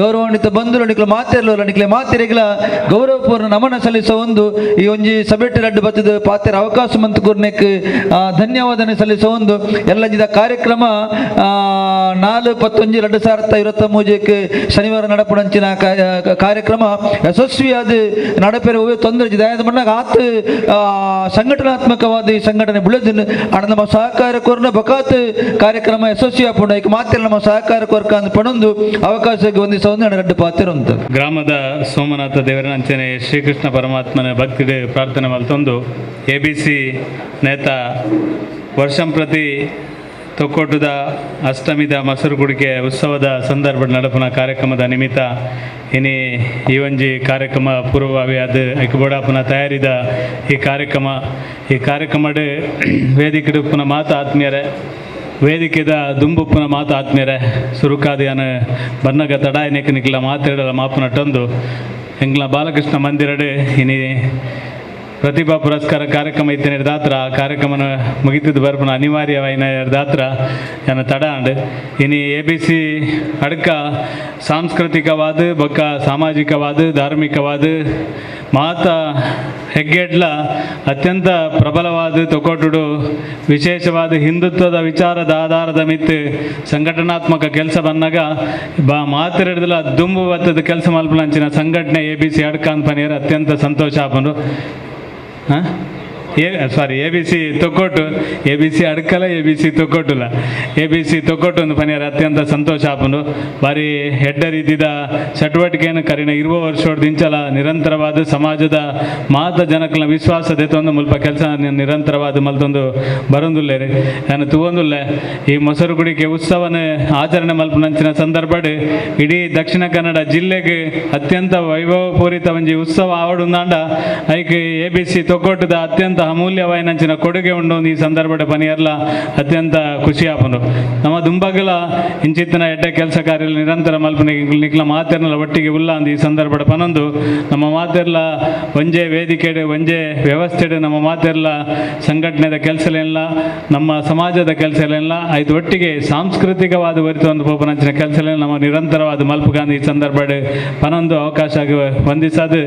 ಗೌರವಾನ್ವಿತ ಬಂಧುಗಳು ನಿಕ್ಲ ಮಾತಿರಲ್ಲ ನಿಕ್ಲೆ ಮಾತಿರೆಗ್ಲ ಗೌರವಪೂರ್ಣ ನಮನ ಸಲ್ಲಿಸೋ ಒಂದು ಈ ಒಂಜಿ ಸಭೆಟ್ ರಡ್ಡು ಬತ್ತದ ಪಾತ್ರ ಅವಕಾಶ ಮಂತ್ ಕೂರ್ನೆಕ್ ಧನ್ಯವಾದನೆ ಸಲ್ಲಿಸೋ ಒಂದು ಎಲ್ಲ ಕಾರ್ಯಕ್ರಮ 4/11/2023 ಶನಿವಾರ ನಡಪುಣಂಚಿನ ಕಾರ್ಯಕ್ರಮ ಯಶಸ್ವಿಯಾದ ನಡಪೆರ ತೊಂದರೆ ದಯದ ಮಣ್ಣಾಗ ಆತ ಸಂಘಟನಾತ್ಮಕವಾದ ಈ ಸಂಘಟನೆ ಬೆಳೆದಿನ ಅಣ್ಣ ನಮ್ಮ ಸಹಕಾರ ಕೋರ್ನ ಬಕಾತ್ ಕಾರ್ಯಕ್ರಮ ಯಶಸ್ವಿ ಆಪುಂಡ ಈಗ ಮಾತ್ರ ನಮ್ಮ ಸಹಕಾರ ಕೋರ್ಕ ಅಂದ್ ಪಣೊಂದು ಅವಕಾಶಕ್ಕೆ ಹೊಂದಿಸ ಒಂದು ರಡ್ಡು ಪಾತ್ರ ಅಂತ ಗ್ರಾಮದ ಸೋಮನಾಥ ದೇವರ ಅಂಚನೆ ಶ್ರೀಕೃಷ್ಣ ಪರಮಾತ್ಮನ ಭಕ್ತಿಗೆ ಪ್ರಾರ್ಥನೆ ಮಲ್ತೊಂದು ABC ನೇತ ವರ್ಷಂ ಪ್ರತಿ ತೊಕ್ಕೊಟ್ಟುದ ಅಷ್ಟಮಿದ ಮೊಸರು ಕುಡಿಕೆ ಉತ್ಸವದ ಸಂದರ್ಭ ನಡಪುನ ಕಾರ್ಯಕ್ರಮದ ನಿಮಿತ್ತ ಇನಿ ಈ ಒಂಜಿ ಕಾರ್ಯಕ್ರಮ ಪೂರ್ವಭಾವಿ ಅದು ಐಕ್ಬೋಡಾಪುನ ತಯಾರಿದ ಈ ಕಾರ್ಯಕ್ರಮಡ್ ವೇದಿಕೆ ಪುನಃ ಮಾತು ಆತ್ಮೀಯರೇ ವೇದಿಕೆದ ದುಂಬುಪ್ಪನ ಮಾತು ಆತ್ಮೀಯರೇ ಸುರುಕಾದಿಯನ ಬನ್ನಗ ತಡಾಯನೆಕ್ ನಿಕ್ಲ ಮಾತಾಡಲ ಮಾಪುನಟ್ಟೊಂದು ಎಂಗ್ಲ ಬಾಲಕೃಷ್ಣ ಮಂದಿರಡ್ ಇನಿ ಪ್ರತಿಭಾ ಪುರಸ್ಕಾರ ಕಾರ್ಯಕ್ರಮ ಇತ್ತು ಹಿಡ್ದಾತ್ರ ಆ ಕಾರ್ಯಕ್ರಮನ ಮುಗಿತಿದ್ದು ಬರ್ಪನ ಅನಿವಾರ್ಯವಾಯಿನ ಹಿಡ್ದಾತ್ರ ಏನು ತಡ ಅಂಡ್ ಇನ್ನು ABC ಅಡ್ಕ ಸಾಂಸ್ಕೃತಿಕವಾದ ಬೊಕ್ಕ ಸಾಮಾಜಿಕವಾದ ಧಾರ್ಮಿಕವಾದ ಮಾತ ಹೆಗ್ಗೆಡ್ಲ ಅತ್ಯಂತ ಪ್ರಬಲವಾದ ತೊಕೊಟುಡು ವಿಶೇಷವಾದ ಹಿಂದುತ್ವದ ವಿಚಾರದ ಆಧಾರದ ಮಿತ್ತು ಸಂಘಟನಾತ್ಮಕ ಕೆಲಸ ಬಂದಾಗ ಮಾತಿರಡ್ದಲ್ಲ ದುಂಬು ಬತ್ತದ ಕೆಲಸ ಮಲ್ಪನಂಚಿನ ಸಂಘಟನೆ ABC ಅಡ್ಕ ಅಂತ ಪನಿಯರ ಅತ್ಯಂತ ಸಂತೋಷ ಆಪನು ಹಾಂ ABC Thokkottu ABC ಅಡ್ಕಲ ABC ತೊಕ್ಕೊಟ್ಟುಲ್ಲ ABC Thokkottu ಒಂದು ಪನಿಯರ ಅತ್ಯಂತ ಸಂತೋಷ ಆಪುಂಡು ಬಾರಿ ಹೆಡ್ಡ ರೀತಿದ ಚಟುವಟಿಕೆಯನ್ನು ಕರಿನ ಇರುವ ವರ್ಷೋಡ್ದಿಂಚಲ ನಿರಂತರವಾದ ಸಮಾಜದ ಮಾತ ಜನಕಲ ವಿಶ್ವಾಸದ ಒಂದು ಮುಲ್ಪ ಕೆಲಸ ನಿರಂತರವಾದ ಮಲ್ತೊಂದು ಬರೊಂದುಲ್ಲೇರಿ ನಾನು ತೂವೊಂದುಲ್ಲೆ ಈ ಮೊಸರು ಕುಡಿಕೆ ಉತ್ಸವನ ಆಚರಣೆ ಮಲ್ಪನಂಚಿನ ಸಂದರ್ಭಡ್ ಇಡೀ ದಕ್ಷಿಣ ಕನ್ನಡ ಜಿಲ್ಲೆಗೆ ಅತ್ಯಂತ ವೈಭವಪೂರಿತ ಒಂಜಿ ಉತ್ಸವ ಆವಡುಂದಾಂಡ ಐಕ್ ABC ತೊಕ್ಕೊಟ್ಟದ ಅತ್ಯಂತ ಅಮೂಲ್ಯವಾಯಿನಂಚಿನ ಕೊಡುಗೆ ಉಂಡು ಈ ಸಂದರ್ಭದ ಪನಿಯರ್ಲ ಅತ್ಯಂತ ಖುಷಿ ಆಪುಂಡು ನಮ್ಮ ದುಂಬಗಲ ಇಂಚಿತ್ತಿನ ಎಡ್ಡೆ ಕೆಲಸ ಕಾರ್ಯ ನಿರಂತರ ಮಲ್ಪನೆ ನಿಕ್ಲ ಮಾತೆರ್ನಲ ಒಟ್ಟಿಗೆ ಉಲ್ಲ ಅಂದ ಈ ಸಂದರ್ಭದ ಪನೊಂದು ನಮ್ಮ ಮಾತೆರ್ಲ ಒಂಜೆ ವೇದಿಕೆಡೆ ಒಂಜೆ ವ್ಯವಸ್ಥೆಡೆ ನಮ್ಮ ಮಾತೆರ್ಲ ಸಂಘಟನೆದ ಕೆಲಸಲೆಲ್ಲ ನಮ್ಮ ಸಮಾಜದ ಕೆಲಸಲೆಲ್ಲ ಐದು ಒಟ್ಟಿಗೆ ಸಾಂಸ್ಕೃತಿಕವಾದ ವರಿತ ಒಂದು ಪೋಪನಂಚಿನ ಕೆಲಸಲೆಲ್ಲ ನಮ್ಮ ನಿರಂತರವಾದ ಮಲ್ಪಗಾಂಧ ಈ ಸಂದರ್ಭದ ಪನೊಂದು ಅವಕಾಶ ಆಗಿ ವಂದಿಸದು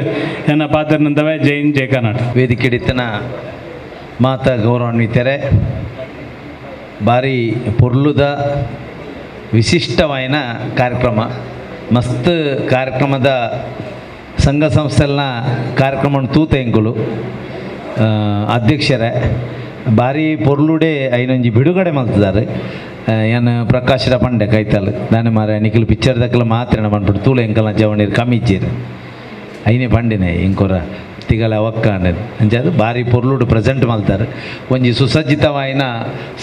ಎನ್ನ ಪಾತ್ರನಂದವೇ ಜೈ ಹಿಂದ್ ಜೈ ಕರ್ನಾಟಕ ವೇದಿಕೆಡಿತನ ಮಾತ ಗೌರವಾನ್ವಿತರೆ ಭಾರಿ ಪೊರ್ಲುದ ವಿಶಿಷ್ಟವಾಯಿನ ಕಾರ್ಯಕ್ರಮ ಮಸ್ತ್ ಕಾರ್ಯಕ್ರಮದ ಸಂಘ ಸಂಸ್ಥೆಲ್ನ ಕಾರ್ಯಕ್ರಮ ತೂತ ಎಂಕುಲು ಅಧ್ಯಕ್ಷರೇ ಭಾರಿ ಪೊರ್ಲುಡೆ ಐನೊಂಜಿ ಬಿಡುಗಡೆ ಮಲ್ತಿದ್ದಾರೆ ಏನು ಪ್ರಕಾಶರ ಪಂಡೆ ಕೈತಲ್ ದಾನೆ ಮಾರ ನಿಖಿಲ್ ಪಿಕ್ಚರ್ ದಕ್ಕಲ ಮಾತ್ರ ಬಂದ್ಬಿಟ್ಟು ತೂಳು ಎಂಕಲ್ನ ಜವಣೀರು ಕಮ್ಮಿ ಇಜ್ಜೀರು ಐನೇ ಪಂಡಿನೇ ಇಂಕೊರ ತಿಗಲ ಅವಕ್ಕ ಅನ್ನೋದು ಅಂಚದು ಭಾರಿ ಪೊರ್ಲುಡು ಪ್ರೆಸೆಂಟ್ ಮಲ್ತಾರೆ ಒಂಜಿ ಸುಸಜ್ಜಿತವಾಯಿನ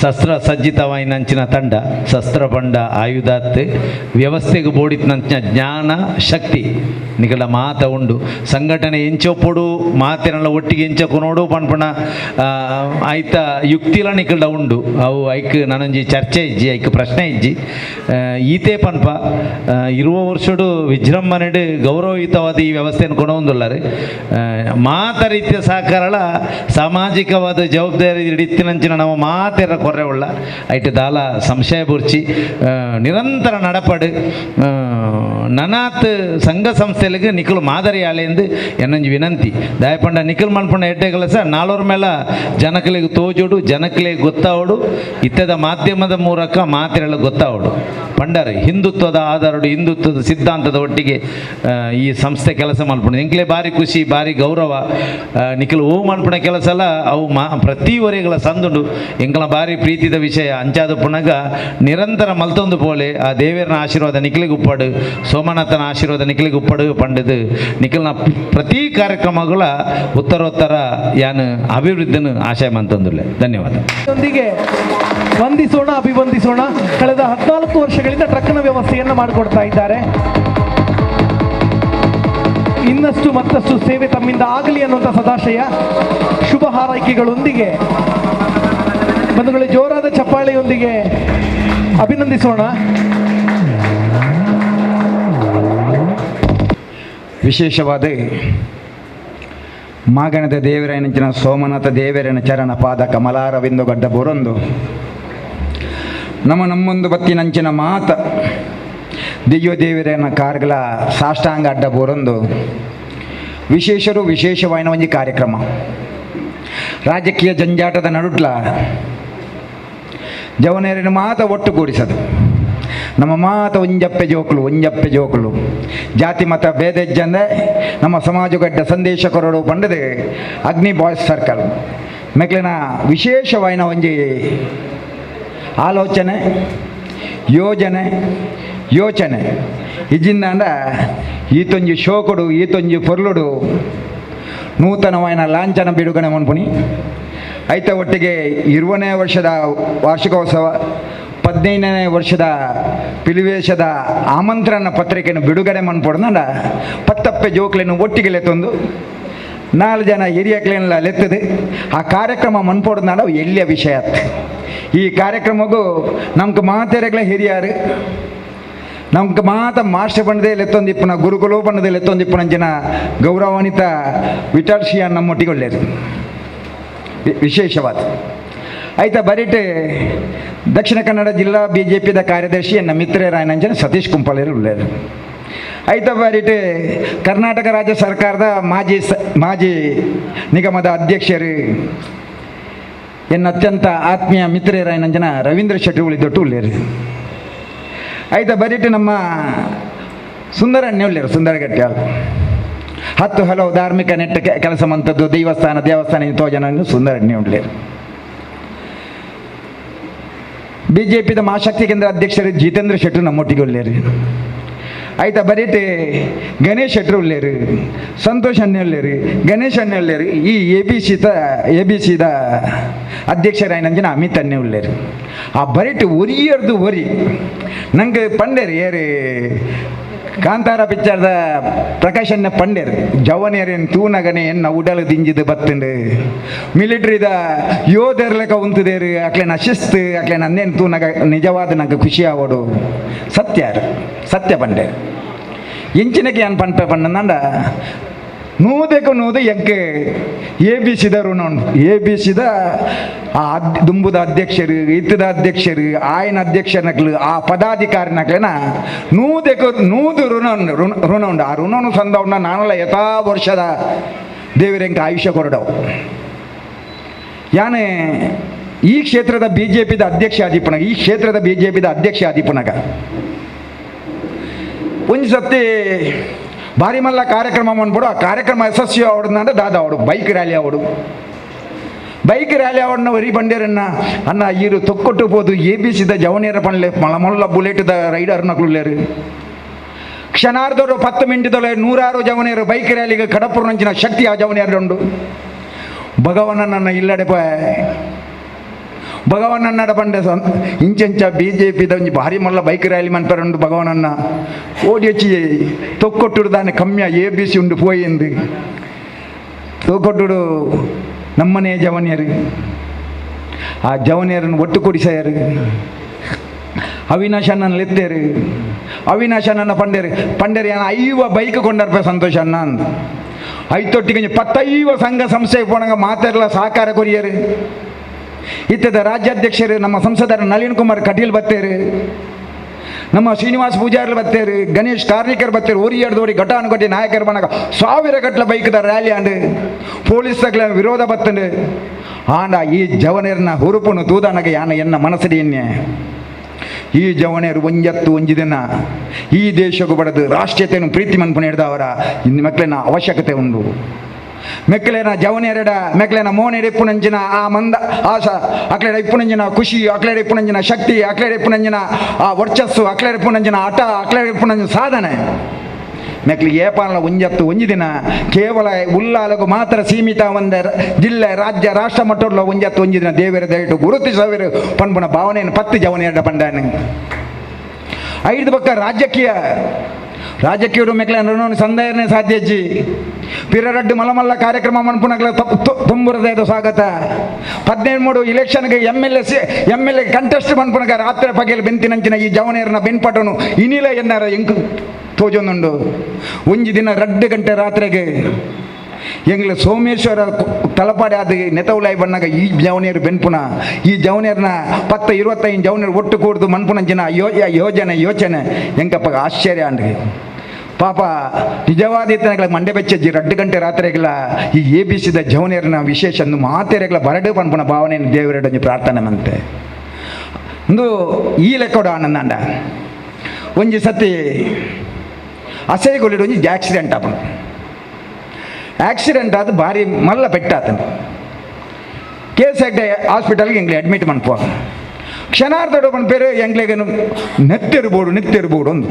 ಶಸ್ತ್ರ ಸಜ್ಜಿತವಾಯಿನ ಅಂಚಿನ ತಂಡ ಶಸ್ತ್ರ ಪಂಡ ಆಯುಧಾತ್ ವ್ಯವಸ್ಥೆಗೆ ಬೋಡಿತ್ನಂಚಿನ ಜ್ಞಾನ ಶಕ್ತಿ ನಿಕಲ ಮಾತ ಉಂಡು ಸಂಘಟನೆ ಎಂಚೊಪ್ಪೊಡು ಮಾತಿನಲ್ಲ ಒಟ್ಟಿಗೆ ಎಂಚಕೊನೋಡು ಪಣ್ಪಣ ಆಯ್ತ ಯುಕ್ತಿಲ ನಿಕಲ್ಡ ಉಂಡು ಅವು ಐಕ್ ನಾನೊಂಜಿ ಚರ್ಚೆ ಇಜ್ಜಿ ಐಕ್ ಪ್ರಶ್ನೆ ಇಜ್ಜಿ ಈತೆ ಪನ್ಪ ಇರುವ ವರ್ಷಡು ವಿಜೃಂಭಣೆಡು ಗೌರವಯುತವಾದ ಈ ವ್ಯವಸ್ಥೆಯನ್ನು ಕೊಡೊಂದುಲ್ಲಾರೆ ಮಾತ ರೀತಿಯ ಸಹಕಾರಳ ಸಾಮಾಜಿಕವಾದ ಜವಾಬ್ದಾರಿ ಇತ್ತಿನಂಚಿನ ನಾವು ಮಾತೆರ ಕೊರ್ರೆ ಉಳ್ಳ ಐಟ್ ದಾಲ ಸಂಶಯ ಬುರ್ಚಿ ನಿರಂತರ ನಡಪಡು ನನಾತ್ ಸಂಘ ಸಂಸ್ಥೆಗಳಿಗೆ ನಿಖಲ್ ಮಾದರಿ ಆಲೆಂದು ಎನ್ನೊಂಜಿ ವಿನಂತಿ ದಯಪಂಡ ನಿಖಲ್ ಮನ್ಪಂಡ ಎಡ್ಡೆ ಕೆಲಸ ನಾಲ್ವರ ಮೇಲೆ ಜನಕಲಿಗೆ ತೋಜೋಡು ಜನಕಲಿಗೆ ಗೊತ್ತಾವಡು ಇತ್ತದ ಮಾಧ್ಯಮದ ಮೂಲಕ ಮಾತೆರೆಲ್ಲ ಗೊತ್ತಾವಡು ಪಂಡರೆ ಹಿಂದುತ್ವದ ಆಧಾರಡು ಹಿಂದುತ್ವದ ಸಿದ್ಧಾಂತದ ಒಟ್ಟಿಗೆ ಈ ಸಂಸ್ಥೆ ಕೆಲಸ ಮಲ್ಪುಂಡು ಎಂಕ್ಲೆ ಭಾರಿ ಖುಷಿ ಭಾರಿ ಗೌರವ ನಿಖಲ್ ಹೂ ಮಲ್ಪುಣ ಕೆಲಸ ಎಲ್ಲ ಅವು ಪ್ರತಿ ವರೆಗಳ ಸಂದುಂಡು ಎಂಕಲ ಭಾರಿ ಪ್ರೀತಿದ ವಿಷಯ ಅಂಚಾದ ಪುನಗ ನಿರಂತರ ಮಲ್ತೊಂದು ಪೋಲೆ ಆ ದೇವರನ ಆಶೀರ್ವಾದ ನಿಖಲಿಗೆ ಉಪ್ಪಡು ಸೋಮನಾಥನ ಆಶೀರ್ವಾದ ನಿಖಲಿಗೆ ಉಪ್ಪಡು ಪಂಡದು ನಿಖಲ್ನ ಪ್ರತಿ ಕಾರ್ಯಕ್ರಮಗಳ ಉತ್ತರೋತ್ತರ ಯಾನು ಅಭಿವೃದ್ಧಿನ ಆಶಯ ಮಂತಂದುಲ್ಲೆ ಧನ್ಯವಾದ. ಇದರೊಂದಿಗೆ ವಂದಿಸೋಣ ಅಭಿವಂದಿಸೋಣ. ಕಳೆದ 14 ವರ್ಷಗಳಿಂದ ಟ್ರಕ್ನ ವ್ಯವಸ್ಥೆಯನ್ನು ಮಾಡಿಕೊಡ್ತಾ ಇದ್ದಾರೆ. ಇನ್ನಷ್ಟು ಮತ್ತಷ್ಟು ಸೇವೆ ತಮ್ಮಿಂದ ಆಗಲಿ ಅನ್ನುವಂಥ ಸದಾಶಯ ಶುಭ ಹಾರೈಕೆಗಳೊಂದಿಗೆ ಬಂಧುಗಳೇ ಜೋರಾದ ಚಪ್ಪಾಳೆಯೊಂದಿಗೆ ಅಭಿನಂದಿಸೋಣ. ವಿಶೇಷವಾದ ಮಾಗಣದ ದೇವರನಂಚಿನ ಸೋಮನಾಥ ದೇವರನ ಚರಣ ಪಾದ ಕಮಲಾರವಿಂದು ಗಡ್ಡ ಬೊರೊಂದು ನಮ್ಮೊಂದು ಬತ್ತಿನಂಚಿನ ಮಾತ ದಿವ್ಯ ದೇವರನ ಕಾರ್ಗಳ ಸಾಷ್ಟಾಂಗ ಅಡ್ಡ ಬೊರೊಂದು ವಿಶೇಷವಾಯಿನ ಒಂಜಿ ಕಾರ್ಯಕ್ರಮ ರಾಜಕೀಯ ಜಂಜಾಟದ ನಡುಟ್ಲ ಜವನೇರಿನ ಮಾತ ಒಟ್ಟುಗೂಡಿಸದು ನಮ್ಮ ಮಾತ ಒಂಜಪ್ಪೆ ಜೋಕುಲು ಜಾತಿ ಮತ ಭೇದಜ್ಜಂದೆ ನಮ್ಮ ಸಮಾಜಗಡ್ಡ ಸಂದೇಶ ಕೊರಡು ಪಂಡದೆ ಅಗ್ನಿ ಬಾಯ್ಸ್ ಸರ್ಕಲ್ ಮೆಕ್ಲಿನ ವಿಶೇಷವಾಯಿನ ಒಂಜಿ ಆಲೋಚನೆ ಯೋಚನೆ ಇಜಿಂದ ಈತೊಂಜಿ ಶೋಕುಡು ಈತೊಂಜಿ ಪೊರ್ಲುಡು ನೂತನವಾಯಿನ ಲಾಂಛನ ಬಿಡುಗಡೆ ಮನ್ಪುನಿ ಐತ ಒಟ್ಟಿಗೆ 20ನೇ ವರ್ಷದ ವಾರ್ಷಿಕೋತ್ಸವ 15ನೇ ವರ್ಷದ ಪಿಲಿವೇಶದ ಆಮಂತ್ರಣ ಪತ್ರಿಕೆಯನ್ನು ಬಿಡುಗಡೆ ಮನ್ಪೊಡ್ದಂಡ ಪತ್ತಪ್ಪೆ ಜೋಕ್ಲೆಯನ್ನು ಒಟ್ಟಿಗೆ ತಂದು 4 ಜನ ಹಿರಿಯ ಕ್ಲೇನೆಲ್ಲ ಲೆತ್ತದು ಆ ಕಾರ್ಯಕ್ರಮ ಮನ್ಪೊಡ್ದಂಡ ಎಲ್ಲಿಯ ವಿಷಯ ಈ ಕಾರ್ಯಕ್ರಮಕ್ಕೂ ನಮ್ಗೆ ಮಾತೆರೆಗಳ ಹಿರಿಯರು ನಮ್ಗೆ ಮಾತ ಮಾಸ್ಟರ್ ಪಂಡದಲ್ಲಿ ಎತ್ತೊಂದಿಪ್ಪನ ಗುರುಕುಲ ಪಂಡದಲ್ಲಿ ಎತ್ತೊಂದಿಪ್ಪನಂಚಿನ ಗೌರವಾನ್ವಿತ ವಿಠಲ್ ಶಿಯಾನ್ ನಮ್ಮೊಟ್ಟಿಗೆ ಒಳ್ಳೆಯದು ವಿಶೇಷವಾದ ಆಯ್ತಾ ಬರೀಟ್ ದಕ್ಷಿಣ ಕನ್ನಡ ಜಿಲ್ಲಾ BJPದ ಕಾರ್ಯದರ್ಶಿ ಎನ್ನ ಮಿತ್ರರಾಯನಂಚನ ಸತೀಶ್ ಕುಂಪಲೇರು ಒಳ್ಳೆಯದು ಆಯ್ತಾ ಬರೀಟ್ ಕರ್ನಾಟಕ ರಾಜ್ಯ ಸರ್ಕಾರದ ಮಾಜಿ ನಿಗಮದ ಅಧ್ಯಕ್ಷರು ಎನ್ನ ಅತ್ಯಂತ ಆತ್ಮೀಯ ಮಿತ್ರರಾಯನಂಜನ ರವೀಂದ್ರ ಶೆಟ್ಟಿ ಉಳಿದೊಟ್ಟು ಒಳ್ಳೆಯರು ಆಯ್ತಾ ಬರೀಟ್ ನಮ್ಮ ಸುಂದರಣ್ಣೆ ಒಳ್ಳೆಯರು ಸುಂದರಗಟ್ಟಿ ಹತ್ತು ಹಲವು ಧಾರ್ಮಿಕ ನೆಟ್ಟ ಕೆಲಸ ಮಂತದ್ದು ದೇವಸ್ಥಾನ ತೋಜನ ಸುಂದರಣ್ಣೆ ಒಳ್ಳೆಯರು BJPದ ಮಹಾಶಕ್ತಿ ಕೇಂದ್ರ ಅಧ್ಯಕ್ಷರು ಜಿತೇಂದ್ರ ಶೆಟ್ಟಿ ನಮ್ಮೊಟ್ಟಿಗೆ ಒಳ್ಳೆಯರು ಆಯ್ತಾ ಬರೀಟ್ ಗಣೇಶ್ ಶೆಟ್ರು ಒಳ್ಳೆಯರು ಸಂತೋಷ್ ಅಣ್ಣೆ ಒಳ್ಳೆಯರು ಗಣೇಶ್ ಅಣ್ಣೆ ಒಳ್ಳೆಯರು ಈ ABCದ ಅಧ್ಯಕ್ಷರಾಯನಂಜನ ಅಮಿತ್ ಅಣ್ಣೆ ಒಳ್ಳೆಯರು ಆ ಬರೀಟ್ ಒರಿಯರ್ದು ಒರಿ ನಂಗೆ ಪಂಡೇರು ಏರು ಕಾಂತಾರ ಪಿಕ್ಚರ್ದ ಪ್ರಕಾಶ್ ಅಣ್ಣ ಪಂಡೇರು ಜವನೇರೇನು ತೂನಗನೆ ಎನ್ನ ಉಡಲು ದಿಂಜಿದು ಬತ್ತಂಡು ಮಿಲಿಟ್ರಿದ ಯೋಧರ್ ಲೆಕ್ಕ ಉಂತದೇರು ಅಕ್ಲೇನ ಶಿಸ್ತು ಅಕ್ಲೇನ ಅಂದೇನು ತೂನಗ ನಿಜವಾದ ನಂಗೆ ಖುಷಿ ಆಗೋಡು ಸತ್ಯ ಪಂಡೇರು ಎಂಚಿನಕ್ಕೆ ಏನು ಪಂಡ ನೂದು ಎಂಕೆ ABCದ ಋಣ ಉಂಟು ABCದ ಆ ದುಂಬುದ ಅಧ್ಯಕ್ಷರು ಇತ್ತದ ಅಧ್ಯಕ್ಷರು ಆಯ್ನ ಅಧ್ಯಕ್ಷನಕ್ಲು ಆ ಪದಾಧಿಕಾರಿನಕ್ಲೆನ ನೂದು ಋಣ ಉಂಡು ಆ ಋಣನು ಸಂದ ಉಂಡ ನಾನೆಲ್ಲ ಯಥಾ ವರ್ಷದ ದೇವರೆಂಕ ಆಯುಷ್ಯ ಕೊರಡವು ಯಾನೆ ಈ ಕ್ಷೇತ್ರದ BJPದ ಅಧ್ಯಕ್ಷ ಆದಿಪುನಗ ಒಂದು ಸತಿ ಭಾರಿ ಮಲ್ಲ ಕಾರ್ಯಕ್ರಮ ಮಾಡ್ಬಿಡು ಆ ಕಾರ್ಯಕ್ರಮ ಯಶಸ್ವಿ ಅವಡನ್ನ ದಾದ ಅವಡು ಬೈಕ್ ರ್ಯಾಲಿ ಅವಡನ್ನ ವರಿ ಬಂಡೇರನ್ನ ಅನ್ನ ಈರು ತೊಕ್ಕೊಟ್ಟು ಹೋದು ABCದ ಜವನೇರ ಪಣ್ಲೆ ಮಳ ಬುಲೆಟ್ದ ರೈಡರ್ನಕ್ಳುಳ್ಳೇರು ಕ್ಷಣಾರ್ಧರು 10 ಮಿನಿಟ್ದೊಳೆ 100 ಜವನೇರು ಬೈಕ್ ರ್ಯಾಲಿಗೆ ಕಡಪುರಂಚಿನ ಶಕ್ತಿ ಆ ಜವನೇರುಂಡು ಭಗವನನ್ನ ಇಲ್ಲಡೆ ಭಗವನನ್ನಡ ಪಂಡೆ ಇಂಚೆಂಚ BJPದ ಒಂಜಿ ಭಾರಿ ಮಲ್ಲ ಬೈಕ್ ರ್ಯಾಲಿ ಮನ್ಪರಂಡು ಭಗವನನ್ನ ಓಡಿ ಹಚ್ಚಿ ತೊಕ್ಕೊಟ್ಟುಡು ದಾನೆ ಕಮ್ಮಿಯ ABC ಉಂಡು ಪೋಯಿಂದು ತೊಕ್ಕೊಟ್ಟುಡು ನಮ್ಮನೆ ಜವನಿಯರು ಆ ಜವನಿಯರನ್ನು ಒಟ್ಟು ಕೊಡಿಸಾಯರು ಅವಿನಾಶ್ ಅಣ್ಣನ ಲೆತ್ತೇರು ಅವಿನಾಶ್ ಅಣ್ಣನ ಪಂಡೇರು ಏನ 5 ಬೈಕ್ ಕೊಂಡರ್ಪ ಸಂತೋಷ್ ಅಣ್ಣ ಅಂದ ಐತೊಟ್ಟಿಗೆ 15 ಸಂಘ ಸಂಸ್ಥೆ ಪೋಣಂಗ ಮಾತೆಲ್ಲ ಸಹಕಾರ ಕೊರಿಯರು ಇತ್ತದ ರಾಜ್ಯಾಧ್ಯಕ್ಷರು ನಮ್ಮ ಸಂಸದರ ನಳಿನ್ ಕುಮಾರ್ ಕಟೀಲ್ ಬತ್ತೇರು ನಮ್ಮ ಶ್ರೀನಿವಾಸ್ ಪೂಜಾರಿ ಬತ್ತೇರು ಗಣೇಶ್ ಕಾರ್ಣಿಕರ್ ಬತ್ತೇರು ಓರಿಯಾಡ್ದೋಡಿ ಘಟಾನುಘಟಿ ನಾಯಕರು ಬಣಗ 1000 ಗಟ್ಟಲ ಬೈಕ್ದ ರ್ಯಾಲಿ ಆಂಡು ಪೊಲೀಸ್ ವಿರೋಧ ಬತ್ತಂಡು ಆಂಡ ಈ ಜವನೇರ್ನ ಹುರುಪುನು ತೂದಾನಗ ಯಾನ ಎನ್ನ ಮನಸ್ಸಡಿ ಎನ್ನೆ ಈ ಜವನೇರು ಒಂಜಿ ದಿನ ಈ ದೇಶಕ್ಕೂ ಬಡದು ರಾಷ್ಟ್ರೀಯತೆಯನ್ನು ಪ್ರೀತಿ ಮನ್ಪುನ ಹಿಡ್ದವರ ಇನ್ನು ಮಕ್ಕಳಿನ ಅವಶ್ಯಕತೆ ಉಂಡು ಮೆಕ್ಕಲೇನ ಜವನೇರಡ ಮೆಕ್ಕಲೇನ ಮೋನೆಡ ಇಪ್ಪುನಂಜಿನ ಆ ಮಂದ ಆಶ ಅಕ್ಲೇಡ ಇಪ್ಪುನಂಜಿನ ಖುಷಿ ಅಕ್ಲೇಡ ಇಪ್ಪುನಂಜಿನ ಶಕ್ತಿ ಅಕ್ಲೇಡ ಇಪ್ಪುನಂಜಿನ ಆ ವರ್ಚಸ್ಸು ಅಕ್ಲೇಡ ಇಪ್ಪುನಂಜಿನ ಹಠ ಅಕ್ಲೇಡ ಇಪ್ಪುನಂಜಿನ ಸಾಧನೆ ಮೆಕ್ಲಿಗೆ ಏಪಾಲ ಒಂಜಿ ದಿನ ಕೇವಲ ಉಲ್ಲಾಲಗೂ ಮಾತ್ರ ಸೀಮಿತ ಒಂದ ಜಿಲ್ಲೆ ರಾಜ್ಯ ರಾಷ್ಟ್ರ ಮಟ್ಟದ ಒಂಜಿ ದಿನ ದೇವರ ದಯಟು ಗುರುತಿಸವರು ಪನ್ಪುನ ಭಾವನೆಯನ್ನು 10 ಜವನೇರಡ ಪಂಡಾನೆ 5 ಪಕ್ಕ ರಾಜಕೀಯರು ಮೆಕ್ಲ ಸಂದೇಹನೆ ಸಾಧ್ಯಜ್ಜಿ ಪಿರರಡ್ಡು ಮಲಮಲ್ಲ ಕಾರ್ಯಕ್ರಮ ಮನ್ಪುನಕ್ಲ ತುಂಬುರದೇದು ಸ್ವಾಗತ 13 ಇಲೆಕ್ಷನ್ಗೆ MLA ಕಂಟೆಸ್ಟ್ ಮನ್ಪುನಗ ರಾತ್ರಿ ಪಗೆಲ್ ಬೆಂತಿನಂಚಿನ ಈ ಜವನೇರನ ಬೆನ್ಪಟನು ಇನಿಲ ಎನ್ನಾರ ಎಂಕು ತೋಜೊಂದುಂಡು ಒಂಜಿ ದಿನ 2 ಗಂಟೆ ರಾತ್ರಿಗೆ ಎಂಗ್ಲ ಸೋಮೇಶ್ವರ ತಲಪಾಡಿ ಆದ ನೆತವುಲಾಯಿ ಬಣ್ಣಗ ಈ ಜವನೇರು ಬೆನ್ಪುನ ಈ ಜವನೇರ್ನ 10-25 ಜವನೇರು ಒಟ್ಟು ಕೂಡ್ದು ಮನ್ಪುನಂಚಿನ ಯೋಚನೆ ಎಂಕಪ್ಪ ಆಶ್ಚರ್ಯ ಅಂಡ್ರಿ ಪಾಪ ನಿಜವಾದ ಇತನಗಳ ಮಂಡೆ ಬೆಚ್ಚಜ್ಜಿ 2 ಗಂಟೆ ರಾತ್ರಿಗಳ ಈ ABCದ ಜವನೇರ್ನ ವಿಶೇಷ ಮಾತೆರೆಗಳ ಬರಡು ಪನ್ಪುನ ಭಾವನೆಯನ್ನು ದೇವರೆಡೊಂಜಿ ಪ್ರಾರ್ಥನೆ ಮಂತೆ ಒಂದು ಈ ಲೆಕ್ಕೋಡ ಆನಂದ ಒಂಜಿ ಸತಿ ಅಸೈಗೊಳ್ಳಿಡು ಒಂಜಿ ಆಕ್ಸಿಡೆಂಟ್ ಆದ ಭಾರಿ ಮಲ್ಲ ಪೆಟ್ಟಾತನು KSHD ಹಾಸ್ಪಿಟಲ್ಗೆ ಎಂಗ್ಲೆ ಅಡ್ಮಿಟ್ ಮನ್ಪುವ ಕ್ಷಣಾರ್ಧಡು ಪನ್ಪೇರು ಎಂಗ್ಲೆಗೇನು ನೆತ್ತಿರ್ಬೋದು ಒಂದು